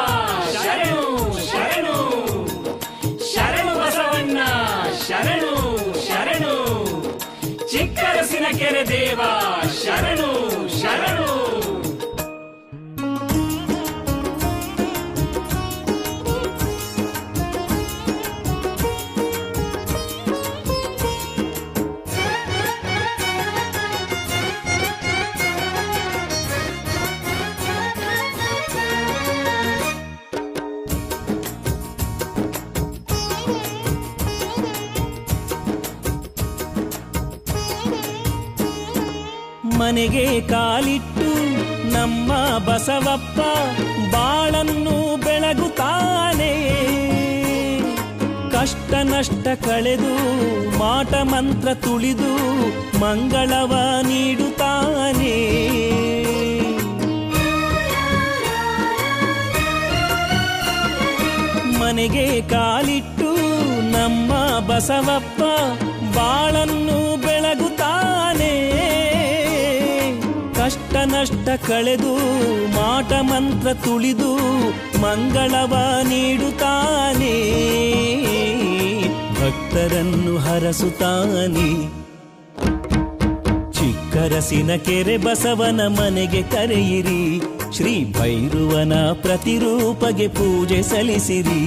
ಶರಣು ಶರಣು ಶರಣು ಬಸವಣ್ಣ ಶರಣು ಶರಣು ಚಿಕ್ಕರಸಿನ ಕೆರೆ ದೇವ ಶರಣು ಶರಣು. ಮನೆಗೆ ಕಾಲಿಟ್ಟು ನಮ್ಮ ಬಸವಪ್ಪ ಬಾಳನ್ನು ಬೆಳಗುತ್ತಾನೆ. ಕಷ್ಟ ನಷ್ಟ ಕಳೆದು ಮಾಟ ಮಂತ್ರ ತುಳಿದು ಮಂಗಳವ ನೀಡುತ್ತಾನೆ. ಮನೆಗೆ ಕಾಲಿಟ್ಟು ನಮ್ಮ ಬಸವಪ್ಪ ಬಾಳನ್ನು ಬೆಳಗುತ್ತಾನೆ. ಕಷ್ಟ ನಷ್ಟ ಕಳೆದು ಮಾಟ ಮಂತ್ರ ತುಳಿದು ಮಂಗಳವ ನೀಡುತ್ತಾನೆ. ಭಕ್ತರನ್ನು ಹರಸುತ್ತಾನೆ. ಚಿಕ್ಕರಸಿನ ಕೆರೆ ಬಸವನ ಮನೆಗೆ ಕರೆಯಿರಿ. ಶ್ರೀ ಭೈರವನ ಪ್ರತಿರೂಪಗೆ ಪೂಜೆ ಸಲ್ಲಿಸಿರಿ.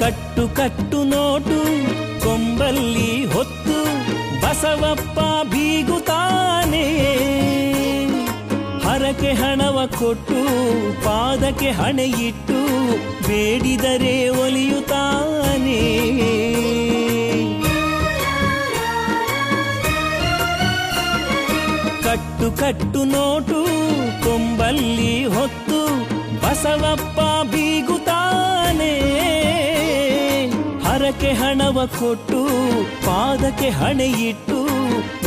ಕಟ್ಟು ಕಟ್ಟು ನೋಟು ಕೊಂಬಲ್ಲಿ ಹೊತ್ತು ಬಸವಪ್ಪ ಬೀಗುತ್ತಾನೆ. ಹರಕೆ ಹಣವ ಕೊಟ್ಟು ಪಾದಕ್ಕೆ ಹಣೆಯಿಟ್ಟು ಬೇಡಿದರೆ ಒಲಿಯುತ್ತಾನೆ. ಕಟ್ಟು ಕಟ್ಟು ನೋಟು ಕೊಂಬಲ್ಲಿ ಹೊತ್ತು ಬಸವಪ್ಪ ಬೀಗುತ್ತಾನೆ. ಹರಕೆ ಹಣವ ಕೊಟ್ಟು ಪಾದಕ್ಕೆ ಹಣೆಯಿಟ್ಟು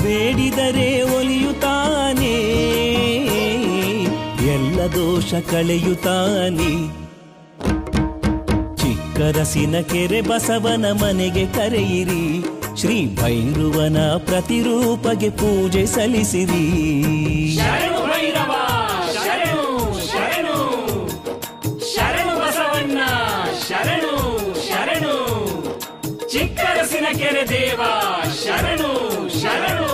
ಬೇಡಿದರೆ ಒಲಿಯುತ್ತಾನೆ. ಎಲ್ಲ ದೋಷ ಕಳೆಯುತ್ತಾನೆ. ಚಿಕ್ಕರಸಿನ ಕೆರೆ ಬಸವನ ಮನೆಗೆ ಕರೆಯಿರಿ. ಶ್ರೀ ಭೈರವನ ಪ್ರತಿರೂಪಗೆ ಪೂಜೆ ಸಲ್ಲಿಸಿರಿ. ಶರಣು ಭೈರವ ಶರಣು ಶರಣು ಶರಣು ಬಸವಣ್ಣ ಶರಣು ಶರಣು ಚಿಕ್ಕರಸಿನ ಕೆರೆ ದೇವ ಶರಣು ಶರಣು.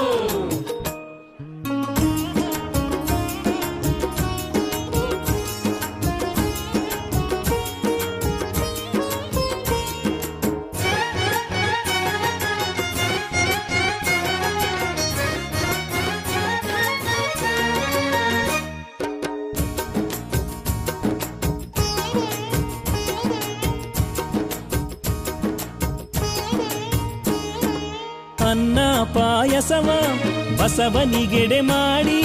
ಅನ್ನ ಪಾಯಸವ ಬಸವನಿಗೆಡೆ ಮಾಡಿ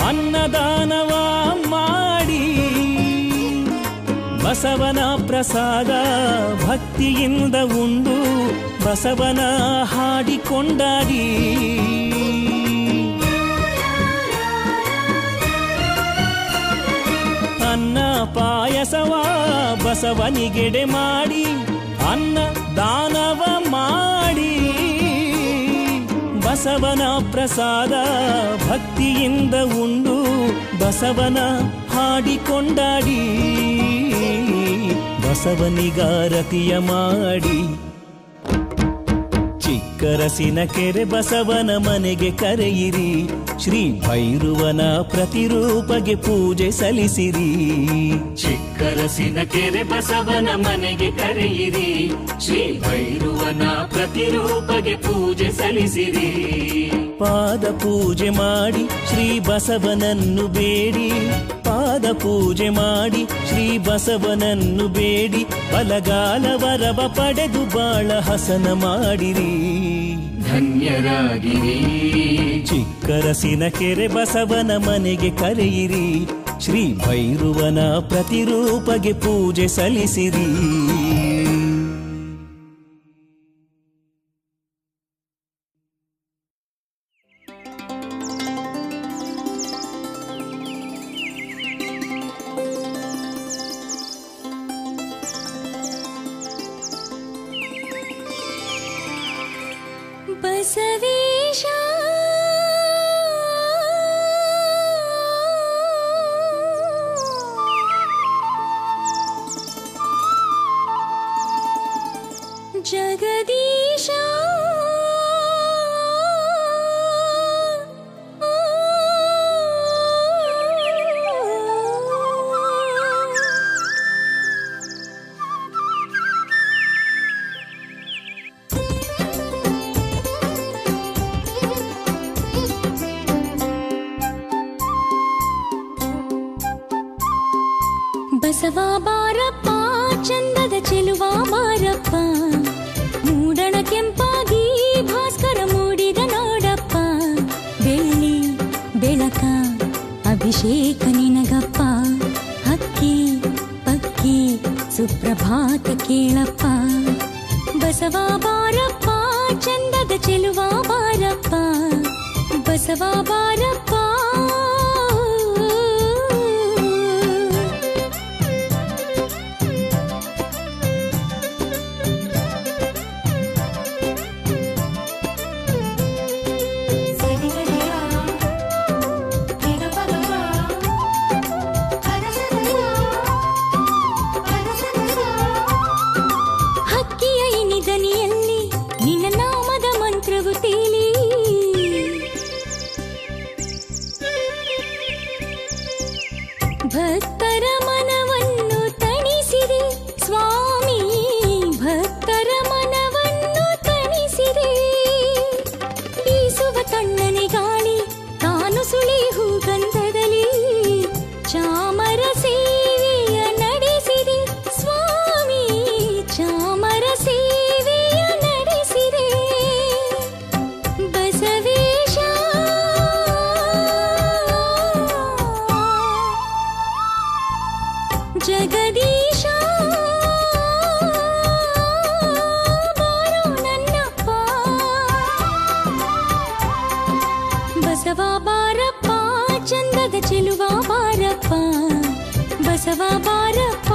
ಅನ್ನದಾನವ ಮಾಡಿ ಬಸವನ ಪ್ರಸಾದ ಭಕ್ತಿಯಿಂದ ಉಂಡು ಬಸವನ ಹಾಡಿಕೊಂಡಾಡಿ. ಅನ್ನ ಪಾಯಸವ ಬಸವನಿಗೆಡೆ ಮಾಡಿ ಅನ್ನ ದಾನವ ಮಾಡಿ ಬಸವನ ಪ್ರಸಾದ ಭಕ್ತಿಯಿಂದ ಉಂಡು ಬಸವನ ಹಾಡಿಕೊಂಡಾಡಿ. ಬಸವನಿಗಾರತಿಯ ಮಾಡಿ ಚಿಕ್ಕರಸಿನ ಕೆರೆ ಬಸವನ ಮನೆಗೆ ಕರೆಯಿರಿ. ಶ್ರೀ ಭೈರವನ ಪ್ರತಿರೂಪಗೆ ಪೂಜೆ ಸಲ್ಲಿಸಿರಿ. ಚಿಕ್ಕರಸಿನ ಕೆರೆ ಬಸವನ ಮನೆಗೆ ಕರೆಯಿರಿ. ಶ್ರೀ ಭೈರವನ ಪ್ರತಿರೂಪಗೆ ಪೂಜೆ ಸಲ್ಲಿಸಿರಿ. ಪಾದ ಪೂಜೆ ಮಾಡಿ ಶ್ರೀ ಬಸವನನ್ನು ಬೇಡಿ ಪಾದ ಪೂಜೆ ಮಾಡಿ ಶ್ರೀ ಬಸವನನ್ನು ಬೇಡಿ ಬಲಗಾಲ ವರವ ಪಡೆದು ಬಾಳ ಹಸನ ಮಾಡಿರಿ. ಧನ್ಯರಾಗಿರಿ. ಚಿಕ್ಕರಸಿನ ಕೆರೆ ಬಸವನ ಮನೆಗೆ ಕರೆಯಿರಿ. ಶ್ರೀ ಭೈರವನ ಪ್ರತಿರೂಪಗೆ ಪೂಜೆ ಸಲ್ಲಿಸಿರಿ. ಬಸವೇಶ ಜಗದೀಶ ಬಸವ ಬಾರಪ್ಪ ಚಂದದ ಚೆಲುವ ಬಾರಪ್ಪ, ಮೂಡಣ ಕೆಂಪಾಗಿ ಭಾಸ್ಕರ ಮೂಡಿದ ನೋಡಪ್ಪ, ಬೆಳ್ಳಿ ಬೆಳಕ ಅಭಿಷೇಕ ನಿನಗಪ್ಪ, ಹಕ್ಕಿ ಪಕ್ಕಿ ಸುಪ್ರಭಾತ ಕೇಳಪ್ಪ. ಬಸವ ಬಾರಪ್ಪ ಚಂದದ ಚೆಲುವ ಬಾರಪ್ಪ, ಬಸವ ಬಾರಪ್ಪ. ಭಕ್ತರ ಮನವನ್ನು ತಣಿಸಿದೆ ಸ್ವಾಮಿ, ಭಕ್ತರ ಮನವನ್ನು ತಣಿಸಿದೆ. ಬೀಸುವ ತಣ್ಣನೆ ಗಾಳಿ ತಾನು ಸುಳಿ ಹೂಗಂಧದಲ್ಲಿ ಚಾಮರ ಸೇವೆಯ ನಡೆಸಿದೆ ಸ್ವಾಮಿ, ಚಾಮರ ಸೇವೆಯ ನಡೆಸಿದೆ. ಬಸವೇಶ ಜಗದೀಶ ಬಾರೋ ನನ್ನಪ್ಪ, ಬಸವ ಬಾರಪ್ಪ ಚಂದದ ಚೆಲುವ ಬಾರಪ್ಪ, ಬಸವ ಬಾರಪ್ಪ.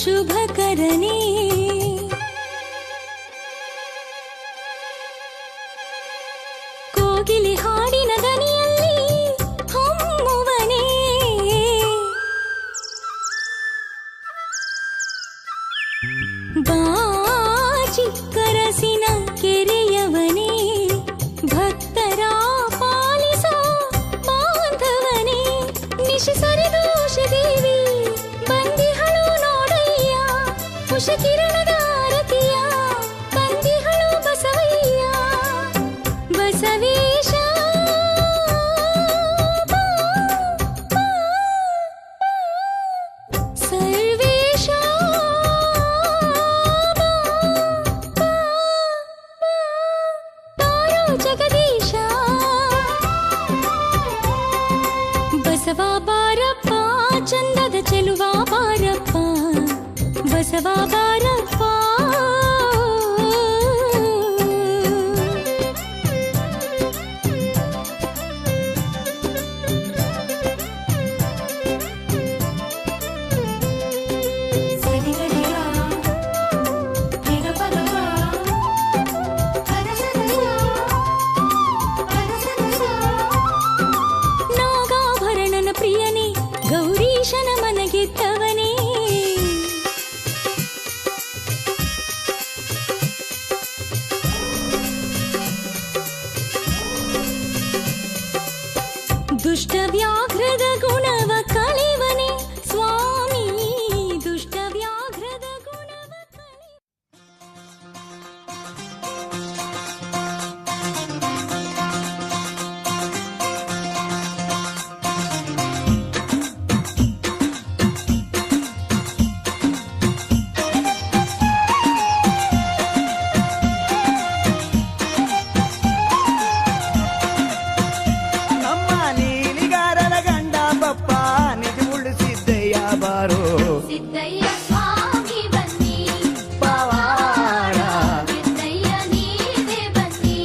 ಶುಭಕರನೇ ಕೋಗಿಲೆ ಹಾಡಿನ ದನಿಯಲ್ಲಿ ಹೊಮ್ಮುವನೇ, ಬಾ ಚಿಕ್ಕರಸಿನ ಕೆರೆಯವನೇ, ಭಕ್ತರ ಪಾಲಿಸೋ ಬಾಂಧವನೇ, ನಿಶಿಸರಿದೋಷ ದೇವಿ ಬಂದಿಹಳು ನೋಡಯ್ಯ, ಉಷ ಕಿರಣದ ಆರತಿಯ ಬಂದಿಹಳು ಬಸವಯ್ಯ. ಬಸವೇಶ ಸರ್ವೇಶ ತಾರೋ ಜಗದೀಶ. ಬಸವ ಬಾರಪ್ಪ ಚಂದದ ಚೆಲುವ ಬಾರಪ್ಪ, ಬಸವ ಬಾರಪ್ಪ. ಬಾರೋ ಸಿದ್ದಯ್ಯ ಸ್ವಾಮಿ ಬನ್ನಿ ಪವಾಡ ಸಿದ್ದಯ್ಯ ನೀವೇ ಬನ್ನಿ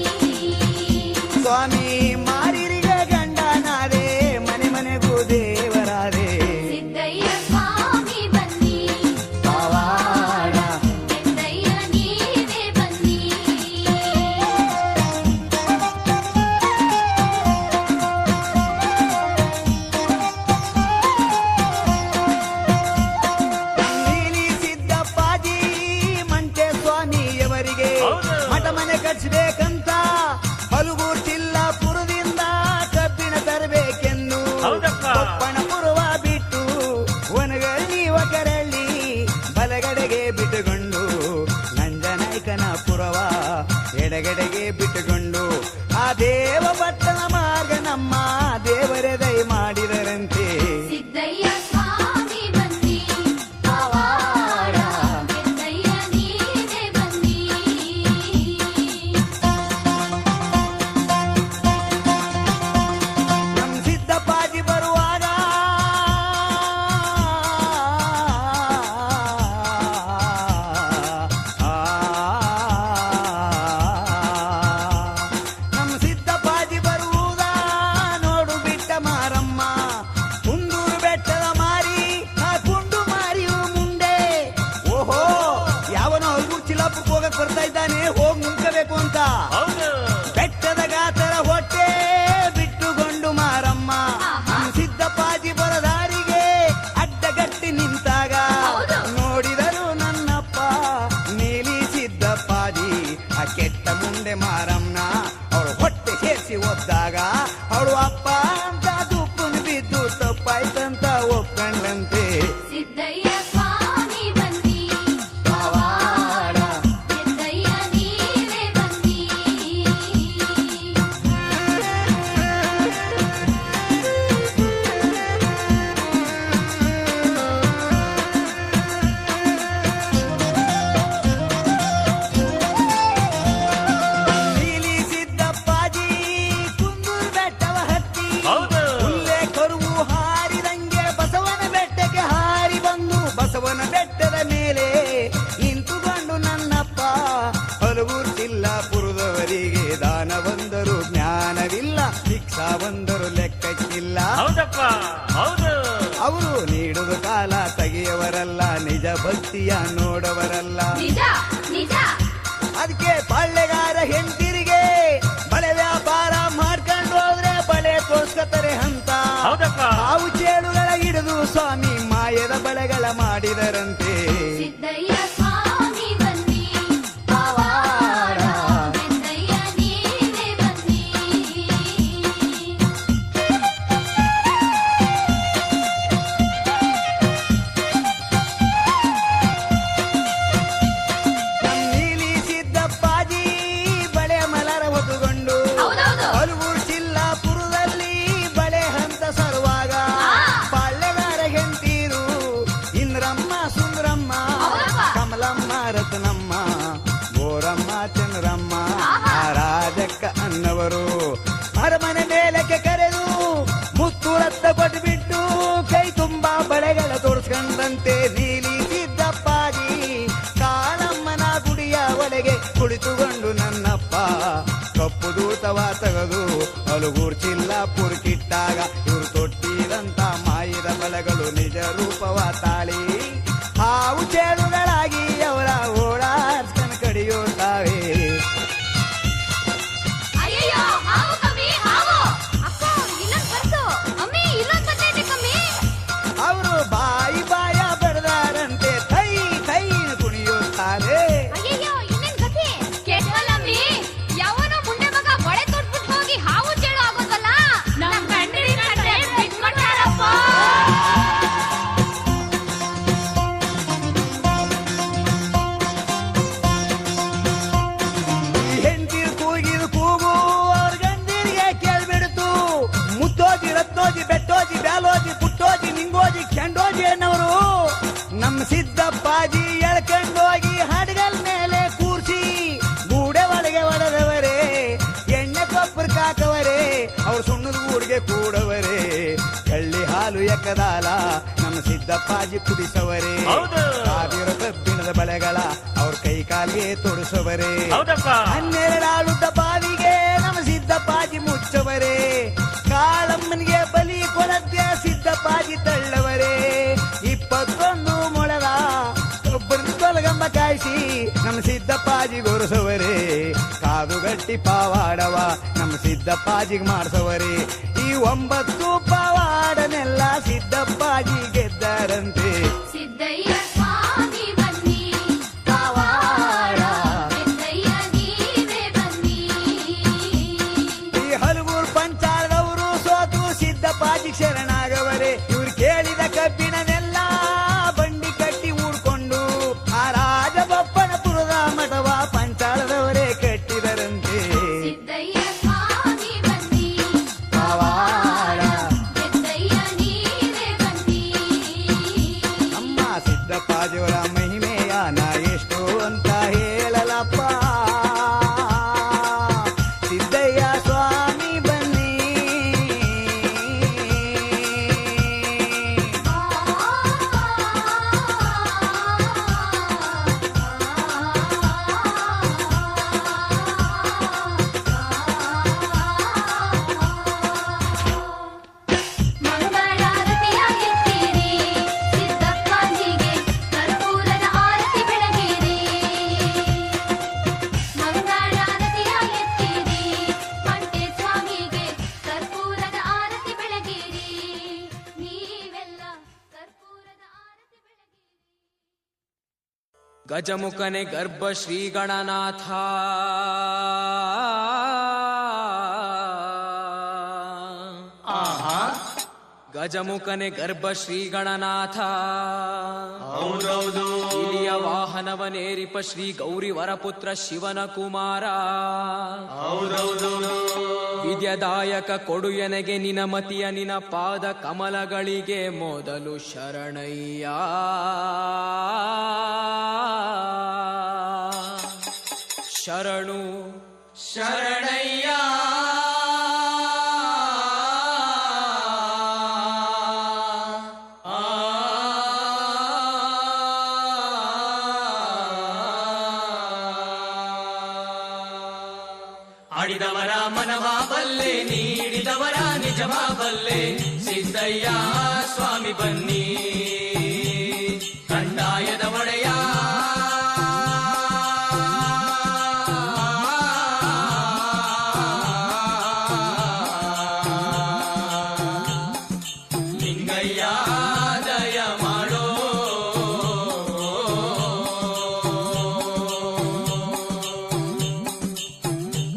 ಸ್ವಾಮಿ ಮಾರಿರಿಗೆ ಗಂಡನಾದೆ ಮನೆ ಮನೆಗೂ ದೇವರಾದೆ ಸಿದ್ದಯ್ಯ ಸ್ವಾಮಿ ಬನ್ನಿ ಪವಾಡ ಸಿದ್ದಯ್ಯ ನೀವೇ ಬನ್ನಿ ನೀಲಿ ಸಿದ್ದಪ್ಪಾಜಿ ಮಂಟೆ ಸ್ವಾಮಿಯವರಿಗೆ ಮಠ ಮನೆ ಕಟ್ಸ್ಬೇಕಂತ ಹಲಗೂರು ಚಿಲ್ಲಾಪುರದಿಂದ ಕಬ್ಬಿಣ ತರಬೇಕೆಂದು ಕೊಪ್ಪಣಪುರವ ಬಿಟ್ಟು ಒನಗಳ್ಳಿ ಒಕರಳ್ಳಿ ಬಲಗಡೆಗೆ ಬಿಟ್ಟುಕೊಂಡು ನಂಜನಾಯ್ಕನ ಪುರವ ಎಡಗಡೆಗೆ ಬಿಟ್ಟುಕೊಂಡು ಆ ದೇವ ಪಟ್ಟಣ ಮಾರ್ಗ ನಮ್ಮ ದೇವರೇ ದಯ ಮಾಡಿದರಂತೆ ಸಿದ್ದಯ್ಯ ಸ್ವಾಮಿ ಬನ್ನಿ ಪವಾಡ ಸಿದ್ದಯ್ಯ ನೀವೇ ಬನ್ನಿ ನಮ್ ಸಿದ್ದಪ್ಪಾಜಿ ಬರುವಾಗ ನಮ್ ಸಿದ್ದಪ್ಪಾಜಿ ಬರುವುದ ನೋಡು ಬಿಟ್ಟ ಮಾರಮ್ಮ ಕುಂದೂರು ಬೆಟ್ಟದ ಮಾರಿ ಆ ಕುಂಡು ಮಾರಿಯು ಮುಂದೆ ಓಹೋ ಯಾವನೋ ಹಲಗೂರು ಚಿಲ್ಲಾಪುರಕ್ಕೆ ಹೋಗಕ್ ಬರ್ತಾ ಇದ್ದಾನೆ ಹೋಗ್ ನಿಂತ್ಕೋಬೇಕು ಅಂತ ಬೆಟ್ಟದ ಗಾತರ ಹೊಟ್ಟೆ ಬಿಟ್ಟುಕೊಂಡು ಮಾರಮ್ಮ ನಮ್ ಸಿದ್ದಪ್ಪಾಜಿ ಬರದಾರಿಗೆ ಅಡ್ಡಗಟ್ಟಿ ನಿಂತಾಗ ನೋಡಿದರು ನನ್ನಪ್ಪ ನೀಲಿ ಸಿದ್ದಪ್ಪಾಜಿ ಆ ಕೆಟ್ಟ ಮುಂದೆ ಮಾರಮ್ಮನ ಅವಳು ಹೊಟ್ಟೆ ಸೇರಿಸಿ ಒದ್ದಾಗ ಅವಳು ಅಪ್ಪ ಅಂತ ದುಪ್ಪನ್ ಬಿದ್ದು ತಪ್ಪಾಯ್ತಂತ ಒಪ್ಕೊಂಡ್ಲಂತೆ ಸಿದ್ದಯ್ಯ ಸ್ವಾಮಿ ಬನ್ನಿ ಪವಾಡ ಸಿದ್ದಯ್ಯ ನೀವೇ ಬನ್ನಿ ನೀಲಿ ಸಿದ್ದಪ್ಪಾಜಿ ಕುಂದೂರು ಬೆಟ್ಟವ ಹತ್ತಿ ಹುಲ್ಲೆ ಕರುವು ಹಾರಿದಂಗೆ ಬಸವನ ಬೆಟ್ಟಕ್ಕೆ ಹಾರಿ ಬಂದು ಬಸವನ ಬೆಟ್ಟದ ಮೇಲೆ ನಿಂತುಕೊಂಡು ನನ್ನಪ್ಪ ಹಲಗೂರು ಚಿಲ್ಲಾಪುರದವರಿಗೆ ದಾನ ಬಂದರು ಜ್ಞಾನವಿಲ್ಲ ಭಿಕ್ಷಾ ಬಂದರು ಲೆಕ್ಕಕ್ಕಿಲ್ಲ ಅವರು ನೀಡುವ ಕಾಲ ತೆಗೆಯವರಲ್ಲ ನಿಜ ಭಕ್ತಿಯ ನೋಡವರಲ್ಲ ನಿಜ ನಿಜ ಅದಕ್ಕೆ ಬಳ್ಳೆಗಾರ ಹೆಂಡತಿರಿಗೆ ಬಳೆ ವ್ಯಾಪಾರ ಮಾಡ್ಕೊಂಡು ಹೋದ್ರೆ ಬಳೆ ತೋರ್ಸ್ಕೊತಾರೆ ಅಂತ ಹಾವು ಚೇಳುಗಳ ಹಿಡಿದು ಸ್ವಾಮಿ ಮಾಯದ ಬಳೆಗಳ ಮಾಡಿದರಂತೆ ಸಿದ್ದಯ್ಯ ಸ್ವಾಮಿ ಬನ್ನಿ ಪವಾಡ ಸಿದ್ದಯ್ಯ ನೀವೇ ಬನ್ನಿ ನಮ್ ನೀಲಿ ಸಿದ್ದಪ್ಪಾಜಿ ಬಳೆ ಮಲರ ಹೊತ್ತುಕೊಂಡು ಹೌದೌದು. ಹಲಗೂರು ಚಿಲ್ಲಾಪುರದಲ್ಲಿ ಬಳೆ ಹಂತ ಸರುವಾಗ ಬಳ್ಳೆಗಾರ ಹೆಂಡತೀರು ಇಂದ್ರಮ್ಮ ಸುಂದ್ರಮ್ಮ ಹೌದಪ್ಪ. ಕಮಲಮ್ಮ ರತ್ನಮ್ಮ ಗೋರಮ್ಮ ಚಂದ್ರಮ್ಮ ಆ ರಾಜಕ್ಕ ಅನ್ನವರು ಅರಮನೆ ಮೇಲಕ್ಕೆ ಕರೆದು ಮುತ್ತು ರತ್ತ ಕೊಟ್ಬಿಟ್ಟು ಕೈ ತುಂಬಾ ಬಳೆಗಳ ತೋರಿಸ್ಕೊಂಡಂತೆ ನೀಲಿ ಸಿದ್ದಪ್ಪಾಜಿ ಕಾಳಮ್ಮನ ಗುಡಿಯ ಒಳಗೆ ಕುಳಿತುಕೊಂಡು ನನ್ನಪ್ಪ ಕಪ್ಪು ದೂತವ ತೆಗೆದು ಹಲಗೂರು ಚಿಲ್ಲಾಪುರಕ್ಕಿಟ್ಟಾಗ ಇವರು ತೊಟ್ಟಿದಂತ ಮಾಯದ ಬಳೆಗಳು ನಿಜ ರೂಪವ ತಾಳಿ ಹಾವು ಚೇಳುಗಳಾಗಿ ಅವರ ಓಡಾಡ್ಸ್ಕೊಂಡು ಕಡಿಯುತ್ತಾವೆ ಅಯ್ಯಯ್ಯೋ ಹಾವು ಕಮ್ಮಿ ಹಾವು ಅಕ್ಕ ಇಲ್ಲೊಂದ್ ಬರ್ತು ಅಮ್ಮಿ ಇಲ್ಲೊಂದ್ ಬಂದೈತೆ ಕಮ್ಮಿ ಅವರು ಬಾಯಿ ಬಾಯ ಬಡದಾರಂತೆ ಕೈ ಕೈ ಕುಣಿಯುತ್ತಾರೆ ಅಯ್ಯಯ್ಯೋ ಇನ್ನೇನ್ ಗತಿ ಕೆಟ್ವಲ್ಲಮ್ಮಿ ಯಾವನೋ ಮುಂಡೆ ಮಗ ಬಳೆ ತೊಟ್ಬಿಟ್ಟು ಹೋಗಿ ಹಾವು ಚೇಳು ಆಗೋದಲ್ಲ ನಮ್ ಗಂಡನ ಕತೆ ಬಿಟ್ಬಿಟ್ಟಾರಪ್ಪ ಹೆಂಡತಿರು ಕೂಗಿದ ಕೂಗು ಅವ್ರ ಗಂಡನಿಗೆ ಕೇಳ್ಬಿಡ್ತು ಮುತ್ತೋಜಿ ರತ್ನೋಜಿ ಬೆಟ್ಟೋಜಿ ಬ್ಯಾಲೋಜಿ ಪುಟ್ಟೋಜಿ ನಿಂಗೋಜಿ ಕೆಂಡೋಜಿ ಅನ್ನವರು ನಮ್ಮ ಸಿದ್ದಪ್ಪಾಜಿ ಎಳ್ಕೊಂಡೋಗಿ ಹಡಗಲ್ ಮೇಲೆ ಕೂರ್ಸಿ ಗೂಡೆ ಒಳಗೆ ಒಡೆದವರೇ ಎಣ್ಣೆ ಕೊಬ್ಬರ ಕಾಕವರೇ ಅವ್ರ ಸುಣ್ಣದ ಊರಿಗೆ ಕೂಡವರೇ ಕಳ್ಳಿ ಹಾಲು ಎಕ್ಕದಾಲ ನಮ್ಮ ಸಿದ್ದ ಸಿದ್ದಪ್ಪಾಜಿ ಕುಡಿಸವರೇ ಹೌದು. ಸಾವಿರ ಕಬ್ಬಿಣದ ಬಳೆಗಳ ಅವ್ರ ಕೈ ಕಾಲಿಗೆ ತೊಡಿಸವರೇ ಹೌದಪ್ಪ 12 ಆಳುದ್ದ ಬಾವಿಗೆ ನಮ್ಮ ಸಿದ್ದಪ್ಪಾಜಿ ಮುಚ್ಚವರೇ ಕಾಳಮ್ಮನಿಗೆ ಬಲಿ ಕೊಡದ್ದೆ ಸಿದ್ದಪ್ಪಾಜಿ ತಳ್ಳವರೇ 21 ಮೊಳದ ಒಬ್ಬರನ್ನ ತೊಲಗಮ್ಮ ಕಾಯಿಸಿ ನಮ್ಮ ಸಿದ್ದಪ್ಪಾಜಿ ಗೊರಸವರೇ ಕಾದುಗಟ್ಟಿ ಪಾವಾಡವ ನಮ್ಮ ಸಿದ್ದಪ್ಪಾಜಿಗೆ ಮಾಡಿಸವರೇ ಈ 9 ಪಾವಾಡನೆಲ್ಲ ಸಿದ್ದಪ್ಪಾಜಿ ಗೆದ್ದಾರಂತೆ ಸಿದ್ದಯ್ಯ ಸ್ವಾಮಿ ಬನ್ನಿ ಪವಾಡ ಸಿದ್ದಯ್ಯ ನೀವೇ ಬನ್ನಿ ಈ ಹಲಗೂರು ಪಂಚಾಳದವರು ಸೋತು ಸಿದ್ದಪ್ಪಾಜಿ ಶರಣಾಗವರೇ ಇವ್ರು ಕೇಳಿದ ಕಬ್ಬಿಣನೆಲ್ಲ ಬಂಡಿ ಕಟ್ಟಿ ಊಡ್ಕೊಂಡು ಆ ರಾಜಬಪ್ಪನಪುರದ ಮಠವ ಪಂಚಾಳದವರೇ ಕಟ್ಟಿದರಂತೆ ಸಿದ್ದಯ್ಯ ಸ್ವಾಮಿ ಬನ್ನಿ ಪವಾಡ ಸಿದ್ದಯ್ಯ ನೀವೇ ಬನ್ನಿ ನಮ್ಮ ಸಿದ್ದಪ್ಪಾಜಿಯವರ ಮಹಿಮೆಯ ನಾ ಎಷ್ಟು ಅಂತ ಹೇಳಲಪ್ಪ ಸಿದ್ದಯ್ಯ ಸ್ವಾಮಿ ಬನ್ನಿ ಮಂಗಳಾರತಿಯ ಎತ್ತಿರಿ ಸಿದ್ದಪ್ಪಾಜಿಗೆ ಕರ್ಪೂರದ ಆರತಿ ಬೆಳಗಿರಿ ಮಂಗಳಾರತಿಯ ಎತ್ತಿರಿ ಮಂಟೆ ಸ್ವಾಮಿಗೆ ಕರ್ಪೂರದ ಆರತಿ ಬೆಳಗಿರಿ ನೀವೆಲ್ಲ ಕರ್ಪೂರದ ಆರತಿ ಬೆಳಗಿರಿ ಗಜಮುಖನೆ ಗರ್ಭ ಶ್ರೀ ಗಣನಾಥ ಗಜಮುಖನೆ ಗರ್ಭ ಶ್ರೀ ಗಣನಾಥ ಹೌದೌದು ಇಲಿಯ ವಾಹನವನೇರಿಪ ಶ್ರೀ ಗೌರಿ ವರಪುತ್ರ ಶಿವನ ಕುಮಾರ ಹೌದೌದು ವಿದ್ಯದಾಯಕ ಕೊಡು ಎನಗೆ ನಿನ ಮತಿಯ ನಿನ ಪಾದ ಕಮಲಗಳಿಗೆ ಮೊದಲು ಶರಣಯ್ಯ ಶರಣು ಶರಣಯ್ಯ ಆಡಿದವರ ಮನವ ಬಲ್ಲೆ ನೀಡಿದವರ ನಿಜವ ಬಲ್ಲೆ ಸಿದ್ದಯ್ಯ ಸ್ವಾಮಿ ಬನ್ನಿ ಕಂದಾಯದ ಒಡೆಯ ಲಿಂಗಯ್ಯ ದಯ ಮಾಡೋ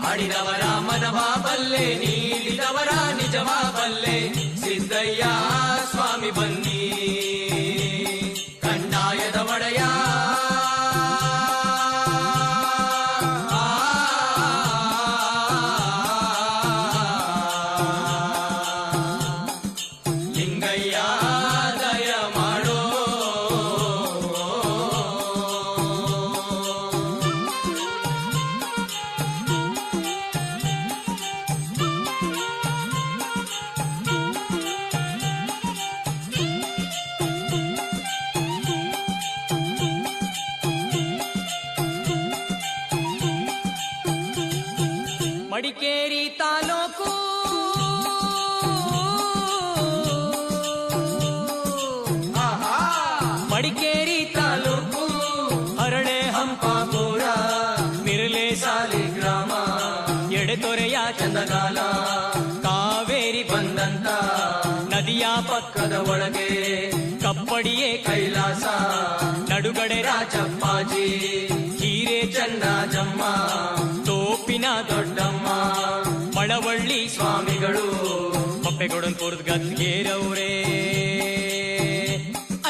ಆಡಿದವರ ಮನವ ಬಲ್ಲೆ ನೀಡಿದವರ ನಿಜವ ಬಲ್ಲೆ ಸಿದ್ದಯ್ಯ ಸ್ವಾಮಿ ಬನ್ನಿ ಕಂದಾಯದ ಒಡೆಯ ಲಿಂಗಯ್ಯ ದಯ ಮಾಡೋ ಮಡಿಕೇರಿ ತಾಲೂಕು ಮಡಿಕೇರಿ ತಾಲೂಕು ಹರಳೆ ಹಂಪಾಪುರ ಮಿರ್ಲೆ ಸಾಲಿ ಗ್ರಾಮ ಎಡೆತೊರೆಯ ಚಂದಗಾಲ ಕಾವೇರಿ ಬಂದಂತ ನದಿಯ ಪಕ್ಕದ ಒಳಗೆ ಕಪ್ಪಡಿಯೇ ಕೈಲಾಸ ನಡುಗಡೆ ರಾಜಪ್ಪಾಜಿ ಹೀರೆ ಚನ್ನಜಮ್ಮ ತೋಪಿನ ದೊಡ್ಡಮ್ಮ ಮಳವಳ್ಳಿ ಸ್ವಾಮಿಗಳು ಪಪ್ಪೆಗೊಡನ್ಪುರದ ಗದ್ಗೇರವ್ರೇ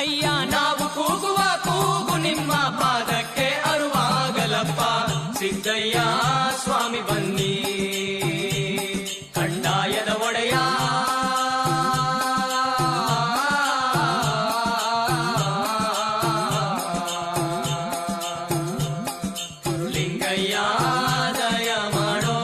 ಅಯ್ಯ ನಾವು ಕೂಗುವ ಕೂಗು ನಿಮ್ಮ ಪಾದಕ್ಕೆ ಅರುವಾಗಲಪ್ಪ ಸಿದ್ದಯ್ಯ ಸ್ವಾಮಿ ಬನ್ನಿ ಕಂದಾಯದ ಒಡೆಯ ಲಿಂಗಯ್ಯ ದಯ ಮಾಡೋ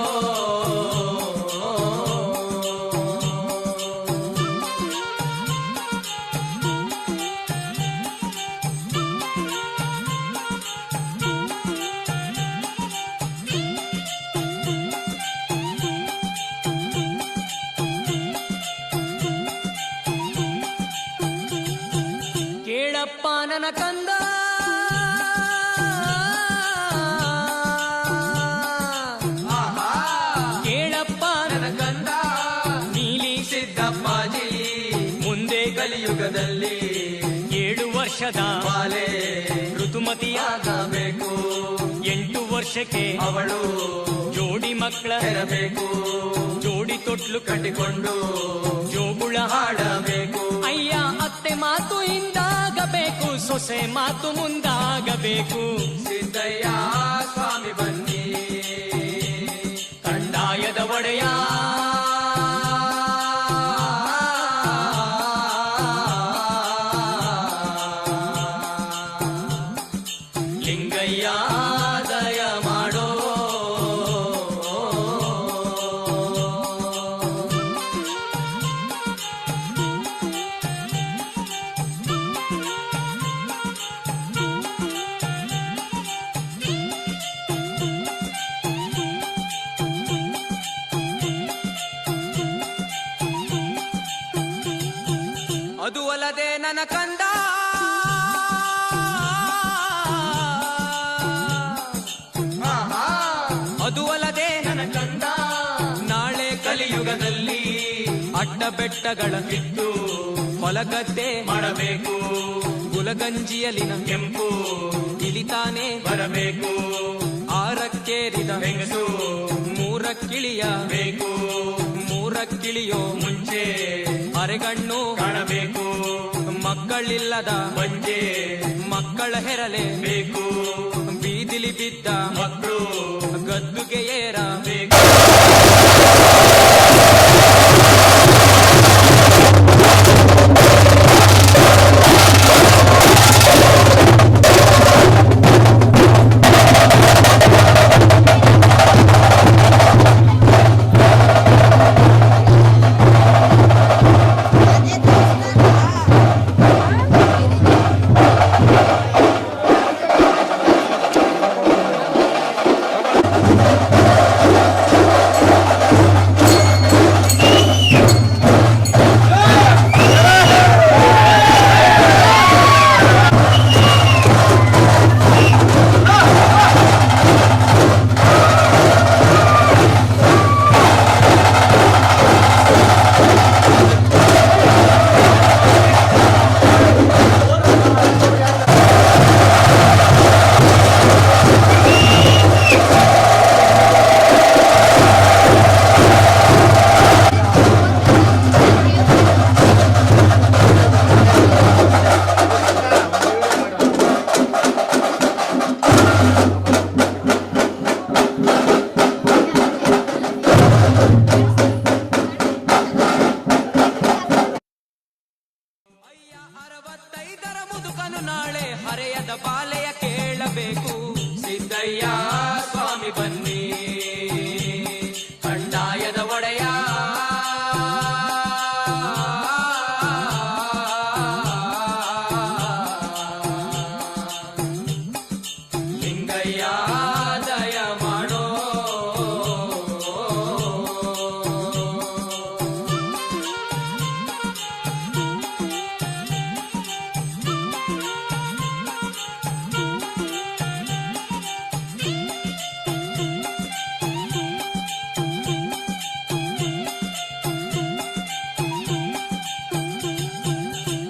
ಕೇಳಪ್ಪ ನನ್ನ ಕಂದ, ಕೇಳಪ್ಪ ನನ್ನ ಕಂದ, ನೀಲಿ ಸಿದ್ದಪ್ಪಾಜಿ ಮುಂದೆ ಕಲಿಯುಗದಲ್ಲಿ 7 ವರ್ಷದ ಬಾಲೆ ಋತುಮತಿಯಾಗಬೇಕು. 8 ವರ್ಷಕ್ಕೆ ಅವಳು ಜೋಡಿ ಮಕ್ಕಳ ಇರಬೇಕು. ಜೋಡಿ ತೊಟ್ಲು ಕಟ್ಟಿಕೊಂಡು ಜೋಗುಳ ಹಾಡಬೇಕು. ಅಯ್ಯ ಅತ್ತೆ ಮಾತು ಹಿಂದಾಗಬೇಕು, ಸೊಸೆ ಮಾತು ಮುಂದಾಗಬೇಕು. ಸಿದ್ದಯ್ಯ ಸ್ವಾಮಿ ಬನ್ನಿ ಕಂದಾಯದ ಒಡೆಯ ಲಿಂಗಯ್ಯ ದಯ ಮಾಡೋ. ಅದು ಅಲ್ಲದೆ ನನ್ನ ಕಂದ, ಅದು ಅಲ್ಲದೆ ನನ್ನ ಕಂದ ನಾಳೆ ಕಲಿಯುಗದಲ್ಲಿ ಅಡ್ಡ ಬೆಟ್ಟಗಳ ಬಿದ್ದು ಹೊಲಗದ್ದೆ ಮಾಡಬೇಕು. ಗುಲಗಂಜಿಯಲಿನ ಕೆಂಪು ಇಳಿತಾನೆ ಬರಬೇಕು. ಆರಕ್ಕೇರಿದ ಹೆಂಗಸು ಮೂರಕ್ಕಿಳಿಯ ಬೇಕು. ಮೂರಕ್ಕಿಳಿಯೋ ಮುಂಚೆ ಅರೆಗಣ್ಣು ಕಾಣಬೇಕು. ಮಕ್ಕಳಿಲ್ಲದ ಬಂಜೆ ಮಕ್ಕಳ ಹೆರಲೆ ಬೇಕು. ಬೀದಿಲಿ ಬಿದ್ದ ಮಕ್ಕಳು ಗದ್ದುಗೆ ಏರ ಬೇಕು. ಹರೆಯದ ಬಾಲೆಯ ಕೇಳಬೇಕು. ಸಿದ್ದಯ್ಯ ಸ್ವಾಮಿ ಬನ್ನಿ ಕಂದಾಯದ ಒಡೆಯ. ಲಿಂಗಯ್ಯ ದಯ ಮಾಡೋ.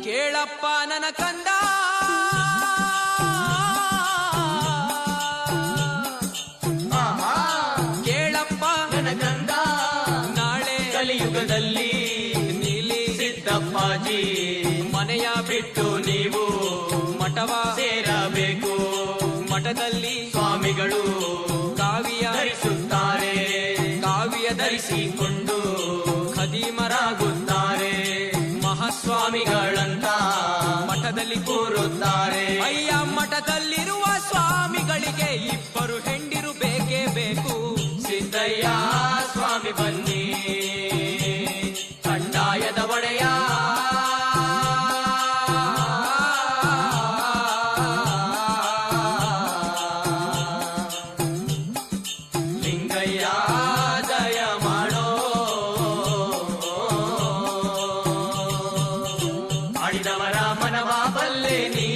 ಕೇಳಪ್ಪ ನನ್ನ ಕಂದ, ಕೇಳಪ್ಪ ನನ್ನ ಕಂದ ನಾಳೆ ಕಲಿಯುಗದಲ್ಲಿ ನೀಲಿ ಸಿದ್ದಪ್ಪಾಜಿ ಮನೆಯ ಬಿಟ್ಟು ನೀವು ಮಠವ ಸೇರಬೇಕು. ಮಠದಲ್ಲಿ ಸ್ವಾಮಿಗಳು ಕಾವಿಯ ಧರಿಸುತ್ತಾರೆ. ಕಾವಿಯ ಧರಿಸಿ ಧರಿಸಿಕೊಂಡು ಖದೀಮರಾಗುತ್ತಾರೆ. ಮಹಾಸ್ವಾಮಿಗಳಂತ ಮಠದಲ್ಲಿ ಕೂರುತ್ತಾರೆ. ಅಯ್ಯ ಮಠದಲ್ಲಿರುವ ಸ್ವಾಮಿಗಳಿಗೆ ಇಬ್ಬರು ಹೆಂಡಿರು ಬೇಕೇ ಬೇಕು. ಸಿದ್ದಯ್ಯ ಸ್ವಾಮಿ ಬನ್ನಿ ಕಂದಾಯದ ಒಡೆಯ. ಲಿಂಗಯ್ಯ ದಯ ಮಾಡೋ. ಆಡಿದವರ ಮನವ ಬಲ್ಲೆ ನೀ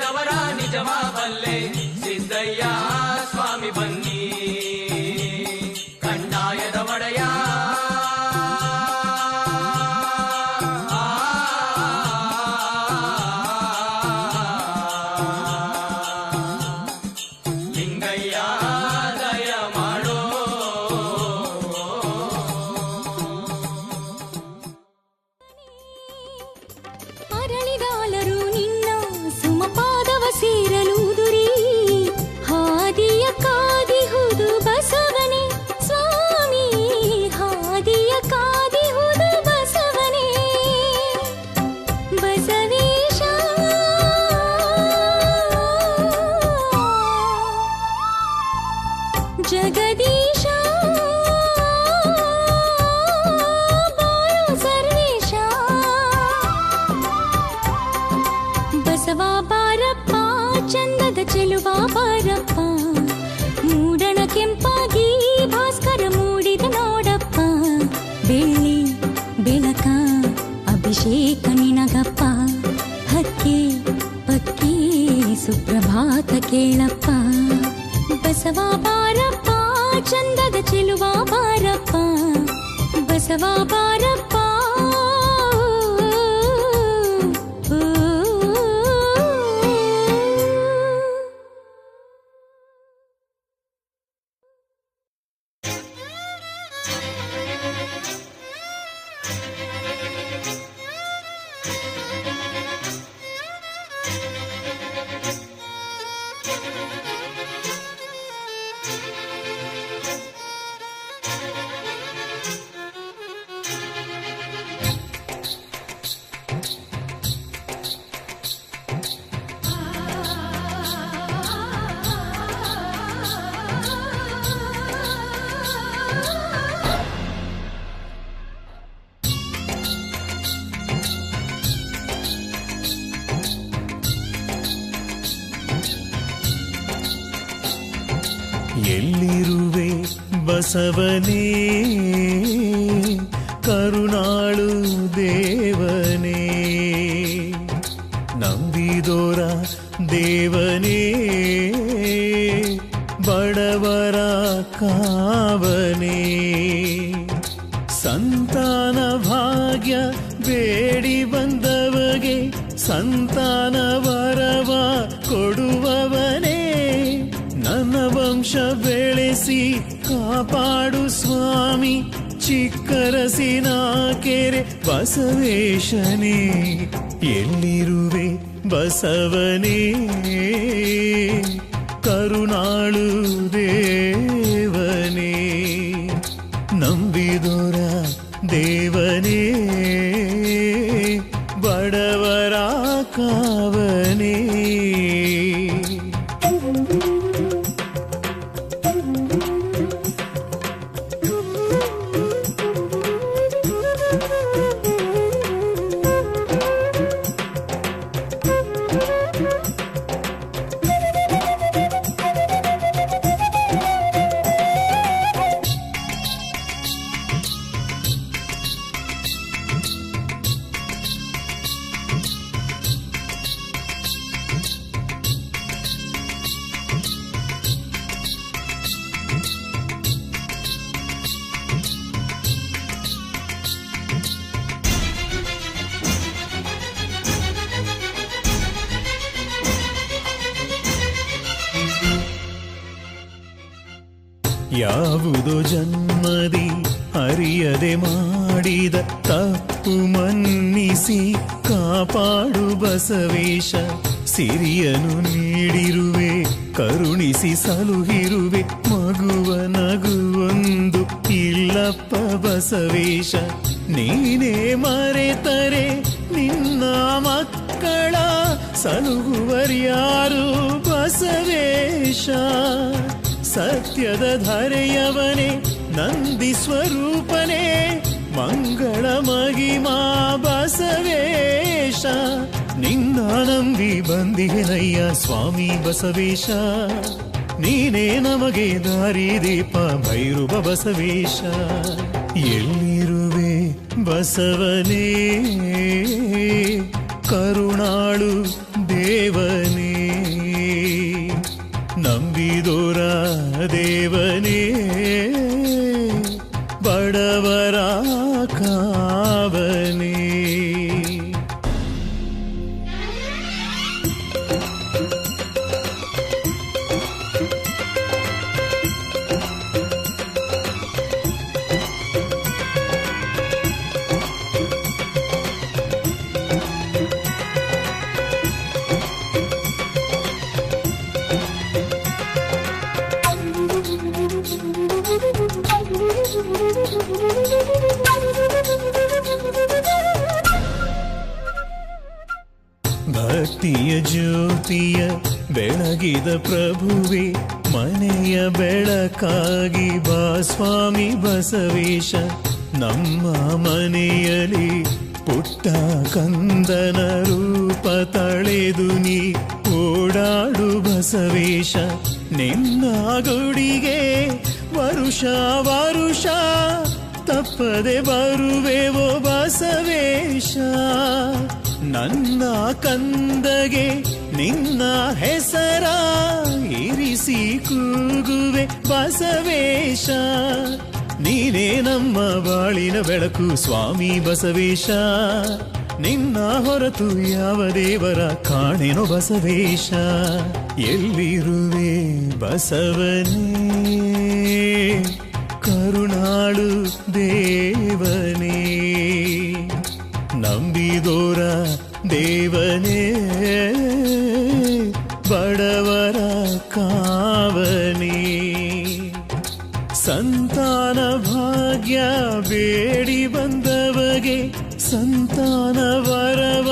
ನಂಬಿದವರ ನಿಜವ ಬಲ್ಲೆ ಸಿದ್ದಯ್ಯ ಸ್ವಾಮಿ ಬನ್ನಿ ಕಂದಾಯದ ಒಡೆಯ ಲಿಂಗಯ್ಯ ದಯ ಮಾಡೋ ಅರಳಿಗಾಲರು ನಿನ್ನ ಸುಮಪಾದವ ಸೇರಲುದುರಿ ಹಾದಿಯ ಕಾದಿಹುದು ಬಸವನೇ ಸ್ವಾಮಿ ಹಾದಿಯ ಕಾದಿಹುದು ಬಸವನೇ ಬಸವೇಶ ಜಗದೀಶ ಬಾರೋ ಸರ್ವೇಶ ಬಸವ ಬಾರಪ್ಪ ಚಂದದ ಚೆಲುವ ಬಾರಪ್ಪ ಮೂಡಣ ಕೆಂಪಾಗಿ ಭಾಸ್ಕರ ಮೂಡಿದ ನೋಡಪ್ಪ ಬೆಳ್ಳಿ ಬೆಳಕ ಅಭಿಷೇಕ ನಿನಗಪ್ಪ ಹಕ್ಕಿ ಪಕ್ಕಿ ಸುಪ್ರಭಾತ ಕೇಳಪ್ಪ ಬಸವ ಬಾರಪ್ಪ ಚಂದದ ಚೆಲುವ ಬಾರಪ್ಪ ಬಸವ ಬಾರಪ್ಪ ಎಲ್ಲಿರುವೆ ಬಸವನೇ ಕರುಣಾಳು ದೇವನೇ ನಂಬಿದೋರ ದೇವನೇ ಬಡವರ ಕಾವನೇ ಸಂತಾನ ಭಾಗ್ಯ ಬೇಡಿ ಬಂದವಗೆ ಸಂತಾನ ವರವ ಕೊಡುವವನೇ ನನ್ನ ವಂಶ ಬೆಳೆಸಿ ಕಾಪಾಡು ಸ್ವಾಮಿ ಚಿಕ್ಕರಸಿನ ಕೆರೆ ಬಸವೇಶನೇ ಎಲ್ಲಿರುವೆ ಬಸವನೇ ಕರುಣಾಳು ದೇವನೇ ನಂಬಿದೋರ ದೇವನೇ ಬಡವರ ಕಾವನೇ ಯಾವುದೋ ಜನ್ಮದಿ ಅರಿಯದೆ ಮಾಡಿದ ತಪ್ಪು ಮನ್ನಿಸಿ ಕಾಪಾಡು ಬಸವೇಶ ಸಿರಿಯನು ನೀಡಿರುವೆ ಕರುಣಿಸಿ ಸಲುಹಿರುವೆ ಮಗುವ ನಗುವೊಂದು ಇಲ್ಲಪ್ಪ ಬಸವೇಶ ನೀನೇ ಮರೆತರೆ ನಿನ್ನ ಮಕ್ಕಳ ಸಲುಹುವರ್ಯಾರು ಬಸವೇಶ ಸತ್ಯದ ಧರೆಯವನೇ ನಂದಿ ಸ್ವರೂಪನೇ ಮಂಗಳ ಮಹಿಮಾ ಬಸವೇಶ ನಿನ್ನ ನಂಬಿ ಬಂದಿನಯ್ಯ ಸ್ವಾಮಿ ಬಸವೇಶ ನೀನೇ ನಮಗೆ ದಾರಿ ದೀಪ ಭೈರವ ಬಸವೇಶ ಎಲ್ಲಿರುವೆ ಬಸವನೇ ಕರುಣಾಳು ದೇವನೇ ದೇವನೇ ಬಡವರ ಕಾವನೇ. ಭಕ್ತಿಯ ಜ್ಯೋತಿಯ ಬೆಳಗಿದ ಪ್ರಭುವೆ ಮನೆಯ ಬೆಳಕಾಗಿ ಬಾ ಸ್ವಾಮಿ ಬಸವೇಶ. ನಮ್ಮ ಮನೆಯಲ್ಲಿ ಪುಟ್ಟ ಕಂದನ ರೂಪ ತಳೆದು ನೀ ಓಡಾಡು ಬಸವೇಶ. ನಿನ್ನ ಗುಡಿಗೆ ವರುಷ ವರುಷ ತಪ್ಪದೆ ಬರುವೆವೋ ಬಸವೇಶ. ನನ್ನ ಕಂದಗೆ ನಿನ್ನ ಹೆಸರ ಇರಿಸಿ ಕೂಗುವೆ ಬಸವೇಶ. ನೀನೇ ನಮ್ಮ ಬಾಳಿನ ಬೆಳಕು ಸ್ವಾಮಿ ಬಸವೇಶ. ನಿನ್ನ ಹೊರತು ಯಾವ ದೇವರ ಕಾಣೆನೋ ಬಸವೇಶ. ಎಲ್ಲಿರುವೆ ಬಸವನೇ ಕರುಣಾಳು ದೇವನೇ. ನಂಬಿದೋರ ದೇವನೇ ಬಡವರ ಕಾವನೇ. ಸಂತಾನ ಭಾಗ್ಯ ಬೇಡಿ ಬಂದವಗೆ ಸಂತಾನ ವರವ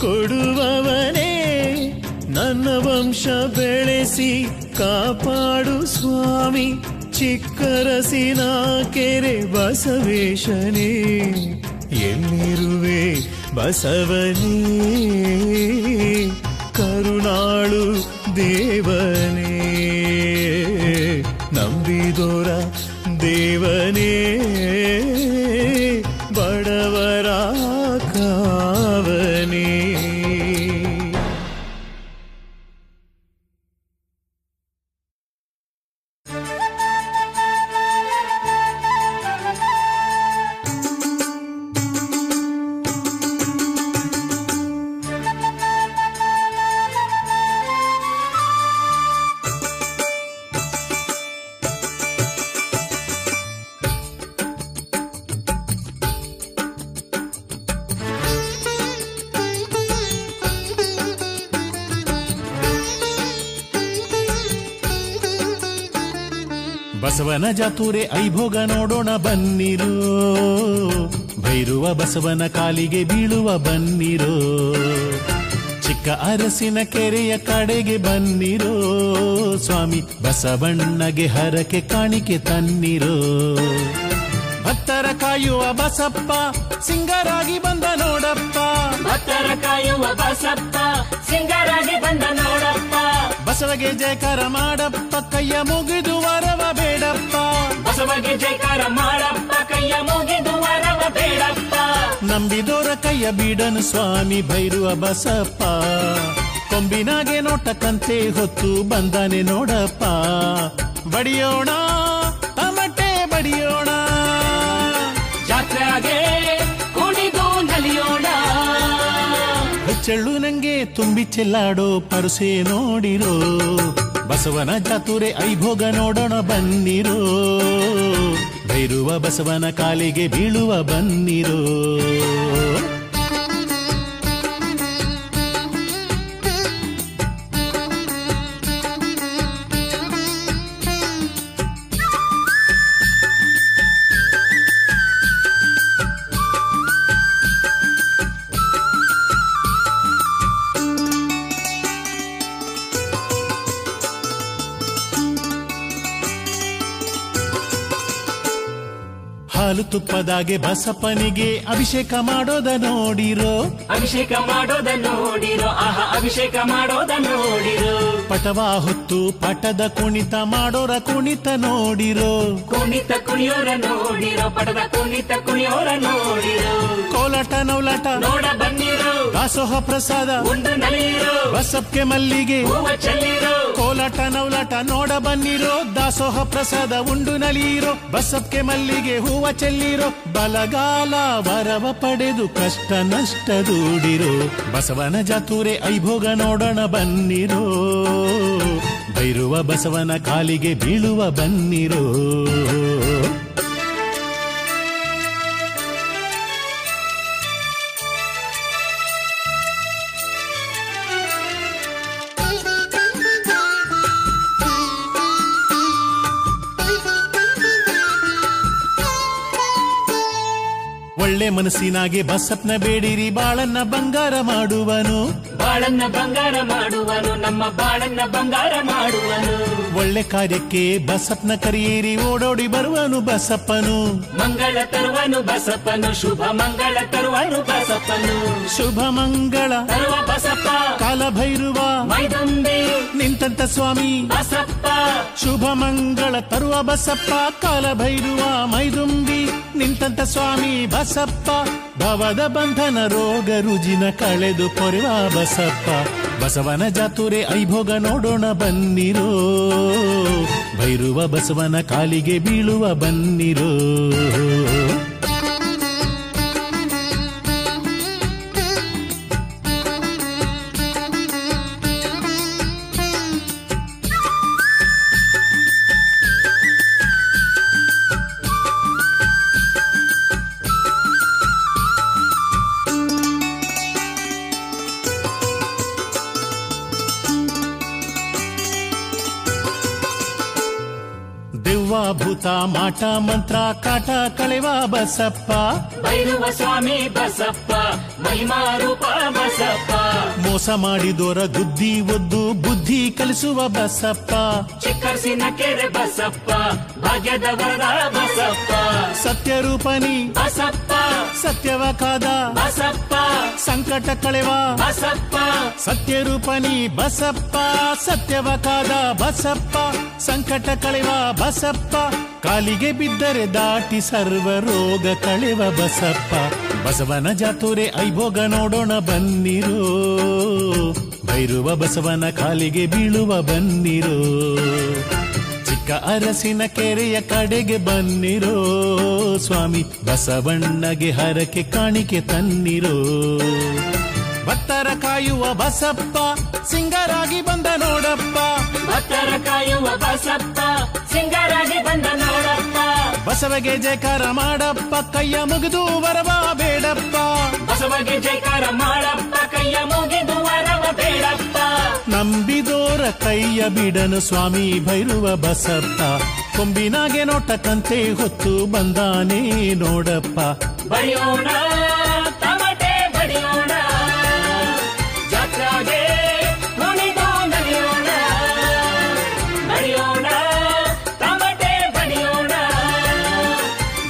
ಕೊಡುವವನೇ. ನನ್ನ ವಂಶ ಬೆಳೆಸಿ ಕಾಪಾಡು ಸ್ವಾಮಿ ಚಿಕ್ಕರಸಿನ ಕೆರೆ ಬಸವೇಶನೇ. ಎಲ್ಲಿರುವೆ ಬಸವನೇ ಕರುಣಾಳು ದೇವನೇ. ನಂಬಿದೋರ ದೇವನೇ ಬಡವರ ಕಾವನೇ. ಬಸವನ ಜಾತೂರೆ ಐಭೋಗ ನೋಡೋಣ ಬನ್ನಿರೋ. ಭೈರುವ ಬಸವನ ಕಾಲಿಗೆ ಬೀಳುವ ಬನ್ನಿರೋ. ಚಿಕ್ಕ ಅರಸಿನ ಕೆರೆಯ ಕಡೆಗೆ ಬನ್ನಿರೋ. ಸ್ವಾಮಿ ಬಸವಣ್ಣಗೆ ಹರಕೆ ಕಾಣಿಕೆ ತನ್ನಿರೋ. ಭಕ್ತರ ಕಾಯುವ ಬಸಪ್ಪ ಸಿಂಗರಾಗಿ ಬಂದ ನೋಡಪ್ಪ. ಭಕ್ತರ ಕಾಯುವ ಬಸಪ್ಪ ಸಿಂಗರಾಗಿ ಬಂದ ನೋಡಪ್ಪ. ಬಸವಗೆ ಜಯಕಾರ ಮಾಡಪ್ಪ ಕೈಯ ಮುಗಿದು ವರವ ಬೇಡಪ್ಪ. ಬಸವಗೆ ಜಯಕಾರ ಮಾಡಪ್ಪ ಕೈಯ ಮುಗಿದು ವರವ ಬೇಡಪ್ಪ. ನಂಬಿದೋರ ಕೈಯ ಬೀಡನು ಸ್ವಾಮಿ ಭೈರುವ ಬಸಪ್ಪ. ಕೊಂಬಿನಾಗೆ ನೋಟಕ್ಕಂತೆ ಹೊತ್ತು ಬಂದಾನೆ ನೋಡಪ್ಪ. ಬಡಿಯೋಣ ತಮಟೆ ಬಡಿಯೋಣ. ಜಾತ್ರೆಗೆ ಕುಣಿದು ನಲಿಯೋಣ. ಚೆಳ್ಳು ನಂಗೆ ತುಂಬಿ ಚೆಲ್ಲಾಡೋ ಪರುಸೆ ನೋಡಿರೋ. ಬಸವನ ಜಾತೂರೆ ಐಭೋಗ ನೋಡೋಣ ಬನ್ನಿರೋ. ಭೈರುವ ಬಸವನ ಕಾಲಿಗೆ ಬೀಳುವ ಬನ್ನಿರೋ. ಹಾಲು ತುಪ್ಪದಾಗೆ ಬಸಪ್ಪನಿಗೆ ಅಭಿಷೇಕ ಮಾಡೋದ ನೋಡಿರೋ. ಅಭಿಷೇಕ ಮಾಡೋದ ನೋಡಿರೋ. ಆಹಾ ಅಭಿಷೇಕ ಮಾಡೋದ ನೋಡಿರೋ. ಪಟವ ಹೊತ್ತು ಪಟದ ಕುಣಿತ ಮಾಡೋರ ಕುಣಿತ ನೋಡಿರೋ. ಕುಣಿತ ಕುಣಿಯೋರ ನೋಡಿರೋ. ಪಟದ ಕುಣಿತ ಕುಣಿಯೋರ ನೋಡಿರೋ. ಕೋಲಾಟ ನೌಲಾಟ ನೋಡ ಬನ್ನಿರೋ. ದಾಸೋಹ ಪ್ರಸಾದ ಉಂಡು ನಲಿಯಿರೋ. ಬಸಪ್ಗೆ ಮಲ್ಲಿಗೆ ಹೂವ ಚೆಲ್ಲಿರೋ. ಕೋಲಾಟ ನವಲಾಟ ನೋಡ ಬನ್ನಿರೋ, ದಾಸೋಹ ಪ್ರಸಾದ ಉಂಡು ನಲಿಯಿರೋ, ಬಸಪ್ಗೆ ಮಲ್ಲಿಗೆ ಹೂವ ಚೆಲ್ಲಿರೋ, ಬಲಗಾಲ ವರವ ಪಡೆದು ಕಷ್ಟ ನಷ್ಟ ದೂಡಿರೋ, ಬಸವನ ಜಾತೂರೆ ಐಭೋಗ ನೋಡೋಣ ಬನ್ನಿರೋ, ಭೈರುವ ಬಸವನ ಕಾಲಿಗೆ ಬೀಳುವ ಬನ್ನಿರೋ. ಒಳ್ಳೆ ಮನಸ್ಸಿನಾಗೆ ಬಸಪ್ನ ಬೇಡಿರಿ, ಬಾಳನ್ನ ಬಂಗಾರ ಮಾಡುವನು, ಬಾಳನ್ನ ಬಂಗಾರ ಮಾಡುವನು, ನಮ್ಮ ಬಾಳನ್ನ ಬಂಗಾರ ಮಾಡುವನು. ಒಳ್ಳೆ ಕಾರ್ಯಕ್ಕೆ ಬಸಪ್ನ ಕರೆಯಿರಿ, ಓಡೋಡಿ ಬರುವನು ಬಸಪ್ಪನು, ಮಂಗಳ ತರುವನು ಬಸಪ್ಪನು, ಶುಭ ಮಂಗಳ ತರುವನು ಬಸಪ್ಪನು. ಶುಭ ಮಂಗಳ ತರುವ ಬಸಪ್ಪ ಕಾಲಭೈರುವ ಮೈದುಂಬಿ ನಿಂತಂತ ಸ್ವಾಮಿ ಬಸಪ್ಪ. ಶುಭ ಮಂಗಳ ತರುವ ಬಸಪ್ಪ, ಕಾಲಭೈರುವ ಮೈದುಂಬಿ ನಿಂತಂತ ಸ್ವಾಮಿ ಬಸಪ್ಪ, ಭವದ ಬಂಧನ ರೋಗ ರುಜಿನ ಕಳೆದು ಪೊರೆವ ಬಸಪ್ಪ, ಬಸವನ ಜಾತೂರೆ ಐಭೋಗ ನೋಡೋಣ ಬನ್ನಿರೋ, ಭೈರುವ ಬಸವನ ಕಾಲಿಗೆ ಬೀಳುವ ಬನ್ನಿರೋ. ಭೂತ ಮಾಟ ಮಂತ್ರ ಕಾಟ ಕಳೆವ ಬಸಪ್ಪ, ಭೈರವ ಸ್ವಾಮಿ ಬಸಪ್ಪ, ಮಹಿಮಾ ರೂಪ ಬಸಪ್ಪ. ಮೋಸ ಮಾಡಿದೋರ ಗುದ್ದಿ ಒದ್ದು ಬುದ್ಧಿ ಕಲಿಸುವ ಬಸಪ್ಪ, ಚಿಕ್ಕರ್ಸಿನ ಕೆರೆ ಬಸಪ್ಪ, ಭಾಗ್ಯದ ವರದ ಬಸಪ್ಪ. ಸತ್ಯರೂಪನಿ ಬಸಪ್ಪ, ಸತ್ಯವ ಕಾದ ಬಸಪ್ಪ, ಸಂಕಟ ಕಳೆವ ಬಸಪ್ಪ. ಸತ್ಯರೂಪನಿ ಬಸಪ್ಪ, ಸತ್ಯವ ಕಾದ ಬಸಪ್ಪ, ಸಂಕಟ ಕಳೆವ ಬಸಪ್ಪ, ಕಾಲಿಗೆ ಬಿದ್ದರೆ ದಾಟಿ ಸರ್ವ ರೋಗ ಕಳೆವ ಬಸಪ್ಪ, ಬಸವನ ಜಾತೂರೆ ಐಭೋಗ ನೋಡೋಣ ಬನ್ನಿರೋ, ಭೈರುವ ಬಸವನ ಕಾಲಿಗೆ ಬೀಳುವ ಬನ್ನಿರೋ, ಚಿಕ್ಕ ಅರಸಿನ ಕೆರೆಯ ಕಡೆಗೆ ಬನ್ನಿರೋ, ಸ್ವಾಮಿ ಬಸವಣ್ಣಗೆ ಹರಕೆ ಕಾಣಿಕೆ ತನ್ನಿರೋ, ಭಕ್ತರ ಕಾಯುವ ಬಸಪ್ಪ ಸಿಂಗರಾಗಿ ಬಂದ ನೋಡಪ್ಪ, ಭಕ್ತರ ಕಾಯುವ ಬಸಪ್ಪ ಸಿಂಗರಾಗಿ ಬಂದ ನೋಡಪ್ಪ. ಬಸವಗೆ ಜಯಕಾರ ಮಾಡಪ್ಪ, ಕೈಯ ಮುಗಿದು ವರವ ಬೇಡಪ್ಪ, ಬಸವಗೆ ಜಯಕಾರ ಮಾಡಪ್ಪ, ಕೈಯ ಮುಗಿದು ವರವ ಬೇಡಪ್ಪ. ನಂಬಿದೋರ ಕೈಯ ಬಿಡನು ಸ್ವಾಮಿ ಭೈರುವ ಬಸಪ್ಪ, ಕೊಂಬಿನಾಗೆ ನೋಟಕ್ಕಂತೆ ಹೊತ್ತು ಬಂದಾನೇ ನೋಡಪ್ಪ. ಬಡಿಯೋಣ ತಮಟೆ ಬಡಿಯೋಣ, ಜಾತ್ರಾಗೆ ಕುಣಿದು ನಲಿಯೋಣ, ಬಡಿಯೋಣ ತಮಟೆ ಬಡಿಯೋಣ,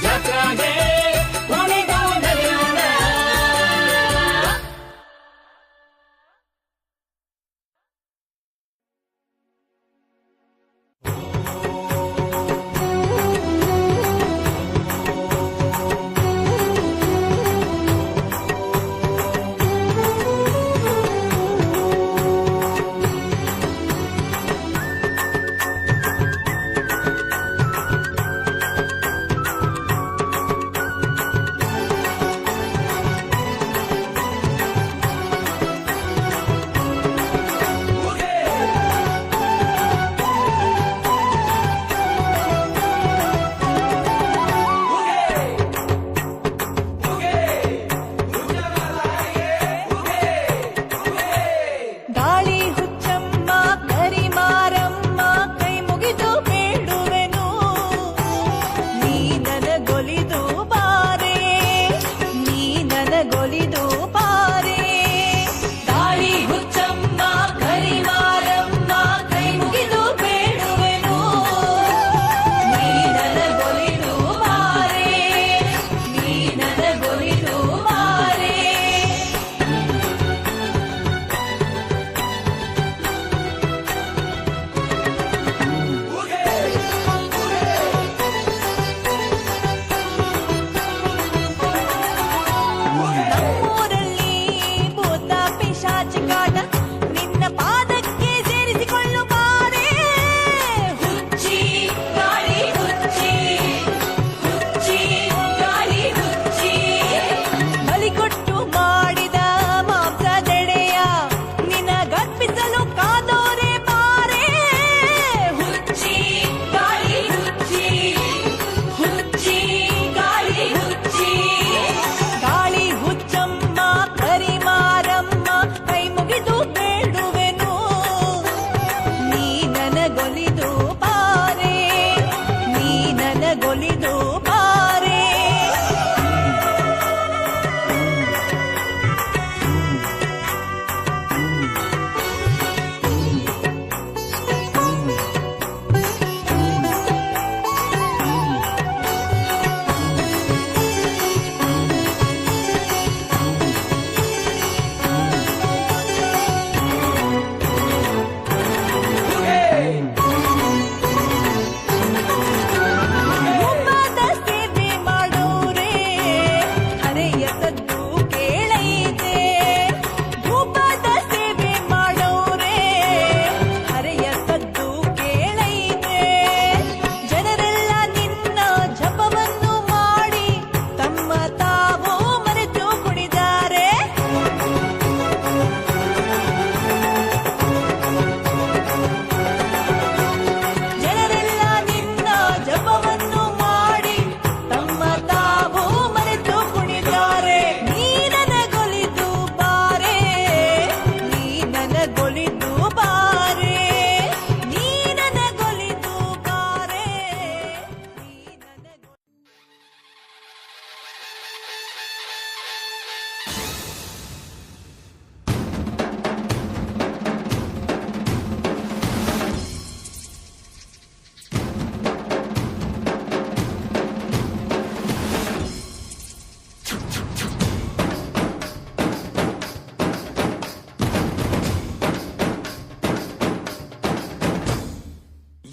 ಜಾತ್ರಾಗೆ ಕುಣಿದು ನಲಿಯೋಣ.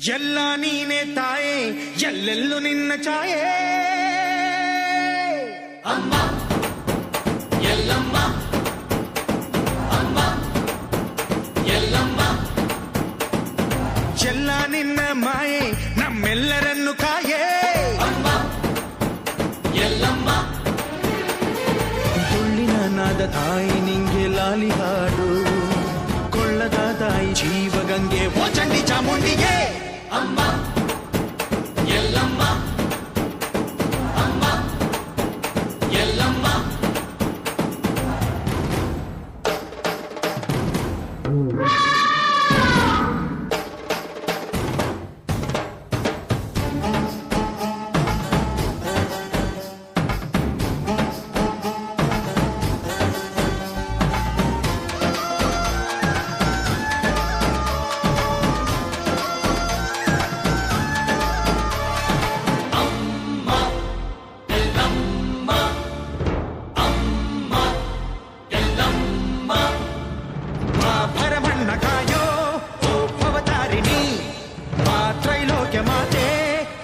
ಎಲ್ಲ ನೀನೆ ತಾಯೇ ಎಲ್ಲೆಲ್ಲೂ ನಿನ್ನ ಛಾಯೆ ಅಮ್ಮ ಎಲ್ಲಮ್ಮ ಅಮ್ಮ ಎಲ್ಲಮ್ಮ ಎಲ್ಲ ನಿನ್ನ ಮಾಯೆ ನಮ್ಮೆಲ್ಲರನ್ನು ಕಾಯೇ ಅಮ್ಮ ಎಲ್ಲಮ್ಮ ತುಳ್ಳಿನ ನಾದ ತಾಯಿ ನಿಂಗೆ ಲಾಲಿ ಹಾಡು ಕೊಳ್ಳದ ತಾಯಿ ಜೀವಗಂಗೆ ಓ ಚಂಡಿ ಚಾಮುಂಡಿಗೆ ಅಮ್ಮ ಎಲ್ಲಮ್ಮ ಅಮ್ಮ ಎಲ್ಲಮ್ಮ ಭರಮಣ್ಣ ಕಾಯೋ ಓ ಭವತಾರಿಣಿ ಮಾ ತ್ರೈಲೋಕ್ಯ ಮಾತೆ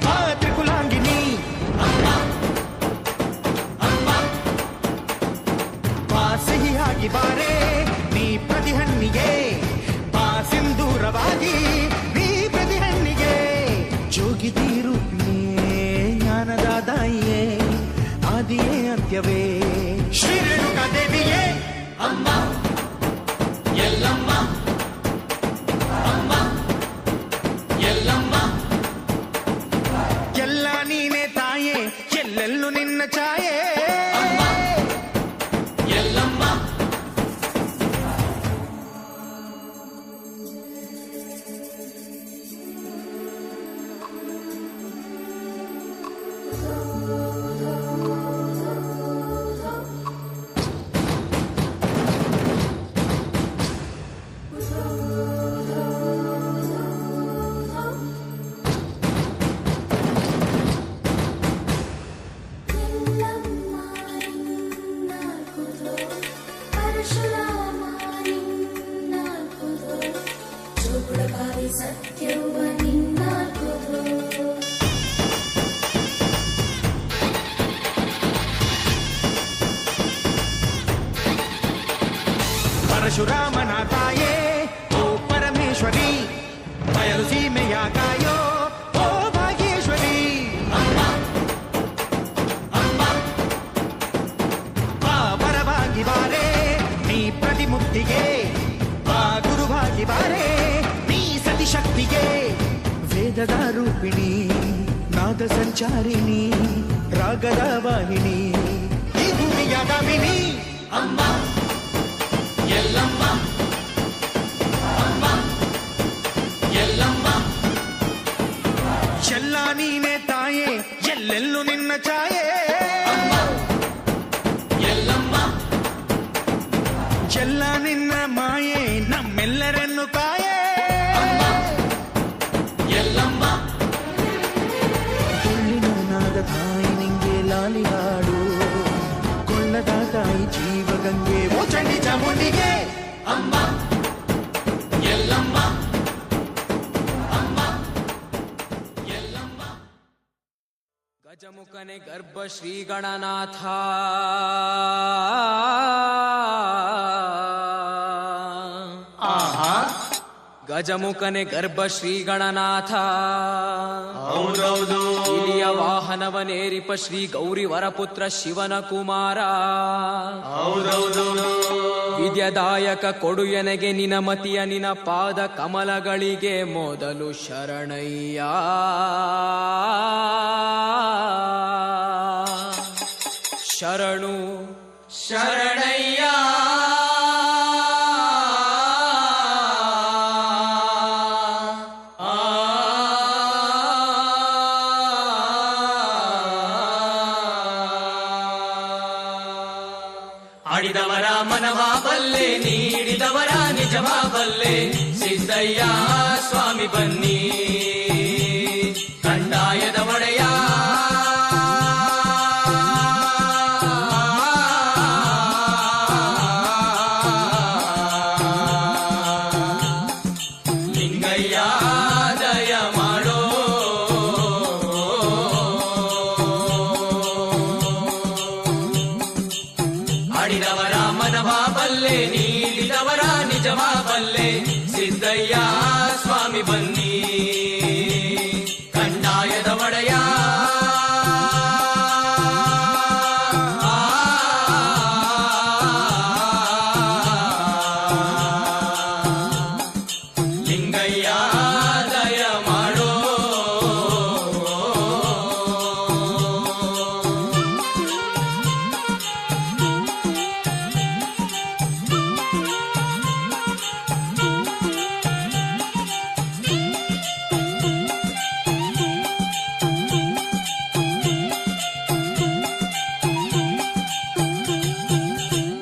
ಮಾ ತ್ರಿಕುಲಾಂಗಿನಿ ಮಾ ಸಿಹಿಯಾಗಿ ಬಾರೆ ನೀ ಪ್ರತಿಹಣ್ಣಿಗೆ ಮಾ ಸಿಂಧೂರವಾಗಿ ನೀ ಪ್ರತಿಹಣ್ಣಿಗೆ ಜೋಗಿದೀರು ಜ್ಞಾನದ ದಾಯಿಯೇ ಆದಿಯೇ ಅಂತ್ಯವೇ ಶ್ರೀ ರೇಣುಕಾ ದೇವಿಯೇ ಅಮ್ಮ ಎಲ್ಲಮ್ಮ ಅಮ್ಮ ಎಲ್ಲಮ್ಮ ಎಲ್ಲ ನೀನೆ ತಾಯೇ ಎಲ್ಲೆಲ್ಲೂ ನಿನ್ನ ಛಾಯೆ ಅಮ್ಮ ಎಲ್ಲಮ್ಮ ಸತ್ಯವ ನಿನ್ನ ಪರಶುರಾಮನ ತಾಯೇ ಓ ಪರಮೇಶ್ವರಿ ಬಯಲು ಸೀಮೆಯ ಕಾಯೋ ಓ ಭಾಗ್ಯೇಶ್ವರಿ ಬಾ ಬರವಾಗಿ ಬಾರೆ ನೀ ಪ್ರತಿಮುಕ್ತಿಗೆ ಬಾ ಗುರುವಾಗಿ ಬಾರೆ ನೀ ಸತಿಶಕ್ತಿಗೆ ವೇದದ ರೂಪಿಣಿ ನಾದ ಸಂಚಾರಿಣಿ ರಾಗದ ವಾಹಿನಿ ಈ ಭೂಮಿಯ ಗಾಮಿನಿ ಅಮ್ಮ ಎಲ್ಲಮ್ಮ ಅಮ್ಮ ಎಲ್ಲಮ್ಮ ಎಲ್ಲ ನೀನೆ ತಾಯೇ ಎಲ್ಲೆಲ್ಲೂ ನಿನ್ನ ಛಾಯೆ ಅಮ್ಮ ಎಲ್ಲಮ್ಮ ಎಲ್ಲ ನಿನ್ನ ಮಾಯೆ ನಮ್ಮೆಲ್ಲರನ್ನು ಕಾಯೇ ಅಮ್ಮ ಎಲ್ಲಮ್ಮ ತುಳ್ಳಿನ ನಾದ ತಾಯಿ ನಿಂಗೆ ಲಾಲಿ ಹಾಡು ಕೊಳ್ಳದ ತಾಯಿ ಜೀವಗಂಗೆ ಓ ಚಂಡಿ ಚಾಮುಂಡಿಗೆ ಅಮ್ಮ ಎಲ್ಲಮ್ಮ ಅಮ್ಮ ಎಲ್ಲಮ್ಮ ಗಜಮುಖನೆ ಗರ್ಭ ಶ್ರೀ ಗಣನಾಥ ಗಜಮುಖನೆ ಗರ್ಭ ಶ್ರೀ ಗಣನಾಥ ಇಲಿಯ ವಾಹನವನೇರಿಪ ಶ್ರೀ ಗೌರಿ ವರಪುತ್ರ ಶಿವನ ಕುಮಾರ ವಿದ್ಯದಾಯಕ ಕೊಡು ಎನಗೆ ನಿನ ಮತಿಯ ನಿನ ಪಾದ ಕಮಲಗಳಿಗೆ ಮೊದಲು ಶರಣಯ್ಯ ಶರಣು ಶರಣಯ್ಯ ಆಡಿದವರ ಮನವ ಬಲ್ಲೆ ನೀಡಿದವರ ನಿಜವ ಬಲ್ಲೆ ಸಿದ್ದಯ್ಯ ಸ್ವಾಮಿ ಬನ್ನಿ ಕಂದಾಯದ ಒಡೆಯ ಲಿಂಗಯ್ಯ ದಯ ಮಾಡ ಸ್ವಾಮಿ ಬನ್ನಿ ಕಂದಾಯದ ಒಡೆಯ ಲಿಂಗಯ್ಯ ದಯ ಮಾಡೋ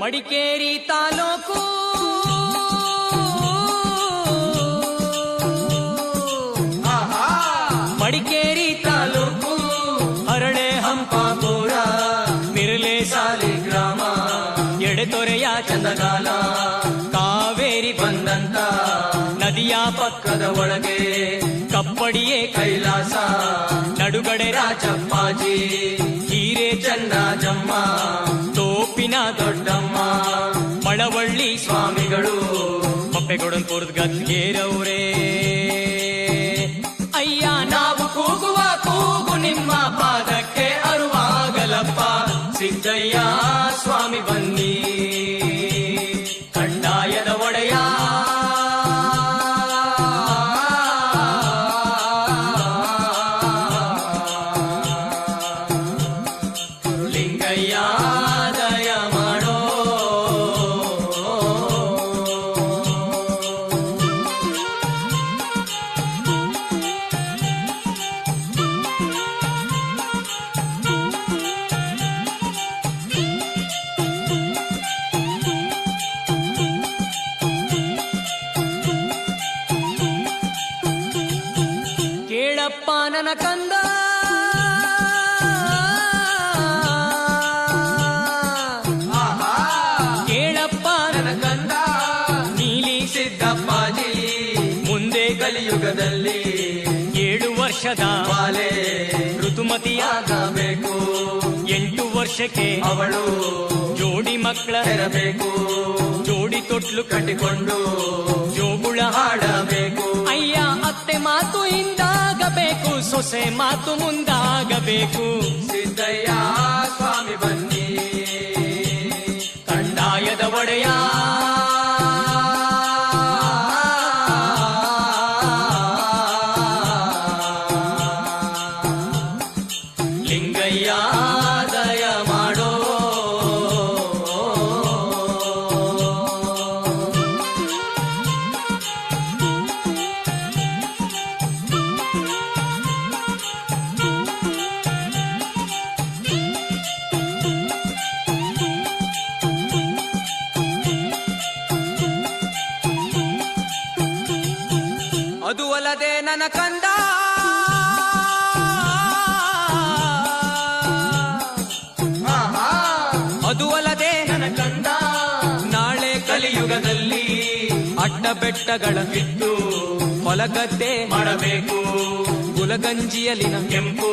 ಮಡಿಕೇರಿ ತಾಲೂಕು ಮಡಿಕೇರಿ ತಾಲೂಕು ಹರಳೆ ಹಂಪಾಪುರ ಮಿರ್ಲೆ ಸಾಲಿ ಗ್ರಾಮ ಎಡೆತೊರೆಯ ಚಂದಗಾಲ ಕಾವೇರಿ ಬಂದಂತ ನದಿಯ ಪಕ್ಕದ ಒಳಗೆ ಕಪ್ಪಡಿಯೇ ಕೈಲಾಸ ನಡುಗಡೆ ರಾಜಪ್ಪಾಜಿ ಹೀರೆ ಚನ್ನಜಮ್ಮ ತೋಪಿನ ದೊಡ್ಡಮ್ಮ ಮಳವಳ್ಳಿ ಸ್ವಾಮಿಗಳು ಮಪ್ಪೆಗೊಡನ್ಪುರದ ಗದ್ಗೇರವ್ರೇ ಅಯ್ಯ ನಾವು ಕೂಗುವ ಕೂಗು ನಿಮ್ಮ ಪಾದಕ್ಕೆ ಅರುವಾಗಲಪ್ಪ ಸಿದ್ದಯ್ಯ ಸ್ವಾಮಿ ಬನ್ನಿ ಕಂದಾಯದ ಒಡೆಯ ಲಿಂಗಯ್ಯ ದಯ ಮಾಡೋ ಕೇಳಪ್ಪ ನನ್ನ ಕಂದ ಕೇಳಪ್ಪ ನನ್ನ ಕಂದ ನೀಲಿ ಸಿದ್ದಪ್ಪಾಜಿ ಮುಂದೆ ಕಲಿಯುಗದಲ್ಲಿ 7 ವರ್ಷದ ಬಾಲೆ ಋತುಮತಿಯಾಗಬೇಕು 8 ವರ್ಷಕ್ಕೆ ಅವಳು ಜೋಡಿ ಮಕ್ಕಳ ಹೆರಬೇಕು ಜೋಡಿ ತೊಟ್ಲು ಕಟ್ಟಿಕೊಂಡು ಜೋಗುಳ ಹಾಡಬೇಕು ಅಯ್ಯ ಅತ್ತೆ ಮಾತು ಹಿಂದಾಗಬೇಕು ಸೊಸೆ ಮಾತು ಮುಂದಾಗಬೇಕು ಸಿದ್ದಯ್ಯ ಸ್ವಾಮಿ ಬನ್ನಿ ಕಂದಾಯದ ಒಡೆಯ ಲಿಂಗಯ್ಯ ದಯ ಮಾಡೋ ಅದು ಅಲ್ಲದೆ ನನ್ನ ಕಂದ ಅದು ಅಲ್ಲದೆ ನನ್ನ ಕಂದ ನಾಳೆ ಕಲಿಯುಗದಲ್ಲಿ ಅಡ್ಡ ಬೆಟ್ಟಗಳ ಬಿಟ್ಟು ಹೊಲಗದ್ದೆ ಮಾಡಬೇಕು ಗುಲಗಂಜಿಯಲಿನ ಕೆಂಪು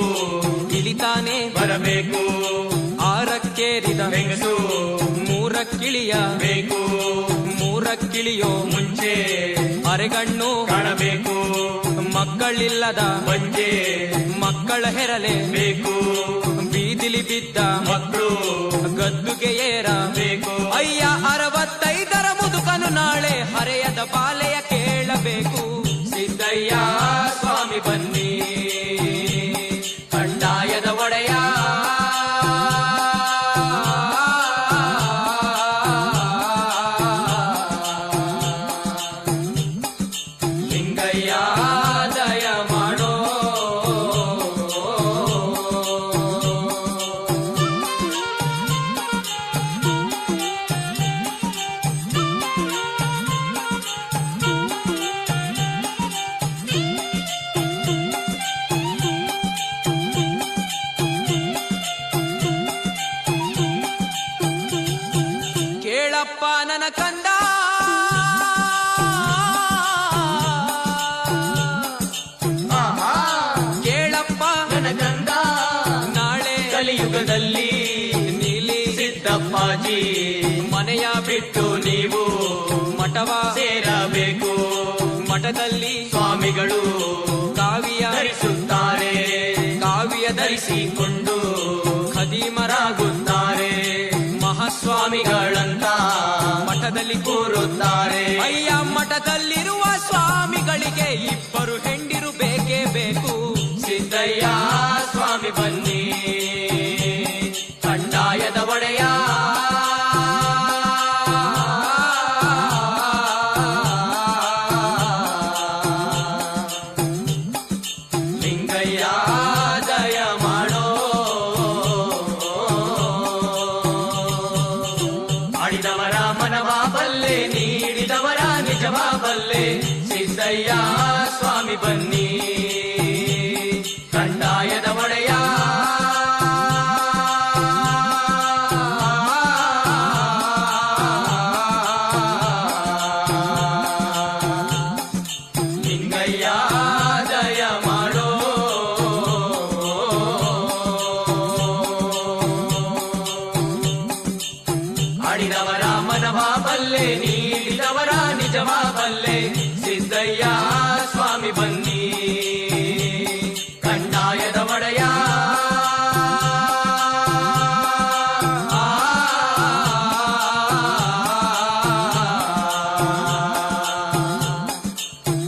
ಇಳಿತಾನೆ ಬರಬೇಕು ಆರಕ್ಕೇರಿದ ಹೆಂಗಸು ಮೂರಕ್ಕಿಳಿಯಬೇಕು ಮೂರಕ್ಕಿಳಿಯೋ ಮುಂಚೆ ಅರೆಗಣ್ಣು ಕಾಣಬೇಕು ಮಕ್ಕಳಿಲ್ಲದ ಬಂಜೆ ಮಕ್ಕಳ ಹೆರಲೇಬೇಕು ಬೀದಿಲಿ ಬಿದ್ದ ಮಕ್ಕಳು ಗದ್ದುಗೆ ಏರಬೇಕು ಅಯ್ಯ 65 ಮುದುಕನು ನಾಳೆ ಹರೆಯದ ಬಾಲೆಯ ಕೇಳಬೇಕು ಸಿದ್ದಯ್ಯ ಸ್ವಾಮಿ ಬನ್ನಿ ಕಂದಾಯದ ಒಡೆಯ ಲಿಂಗಯ್ಯ ದಯ ಮಾಡೋ ಕೇಳಪ್ಪ ನನ್ನ ಕಂದ ಕೇಳಪ್ಪ ನನ್ನ ಕಂದ ನಾಳೆ ಕಲಿಯುಗದಲ್ಲಿ ನೀಲಿ ಸಿದ್ದಪ್ಪಾಜಿ ಮನೆಯ ಬಿಟ್ಟು ನೀವು ಮಠವ ಸೇರಬೇಕು ಮಠ ಮಠದಲ್ಲಿ ಸ್ವಾಮಿಗಳು ಕಾವಿಯ ಧರಿಸುತ್ತಾರೆ, ಕಾವಿಯ ಧರಿಸಿಕೊಂಡು ಖದೀಮರಾಗುತ್ತಾರೆ. ಮಹಾಸ್ವಾಮಿಗಳಂತ ಮಠದಲ್ಲಿ ಕೂರುತ್ತಾರೆ. ಅಯ್ಯ ಮಠದಲ್ಲಿರುವ ಸ್ವಾಮಿಗಳಿಗೆ ಇಬ್ಬರು ಹೆಂಡಿರು ಬೇಕೇ ಬೇಕು. ಸಿದ್ದಯ್ಯ ಸ್ವಾಮಿ ಬನ್ನಿ ಕಡ್ಡಾಯದ ಒಡೆಯ, ಲಿಂಗಯ್ಯ ದಯ ಮಾಡೋ, ಆಡಿದವರ ಮನವ ಬಲ್ಲೆ, ನೀಡಿದವರ ನಿಜವ ಬಲ್ಲೆ. ಸಿದ್ದಯ್ಯ ಸ್ವಾಮಿ ಬನ್ನಿ ಕಡ್ಡಾಯದ ಒಡೆಯ, ಲಿಂಗಯ್ಯ ದಯ ಮಾಡೋ. ಆಡಿದವರ ಮನವ ಬಲ್ಲೆ, ನೀಡಿದವರ ನಿಜವ ಬಲ್ಲೆ. ಸಿದ್ದಯ್ಯ ಸ್ವಾಮಿ ಬನ್ನಿ ಕಡ್ಡಾಯದ ಒಡೆಯ,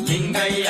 ಲಿಂಗಯ್ಯ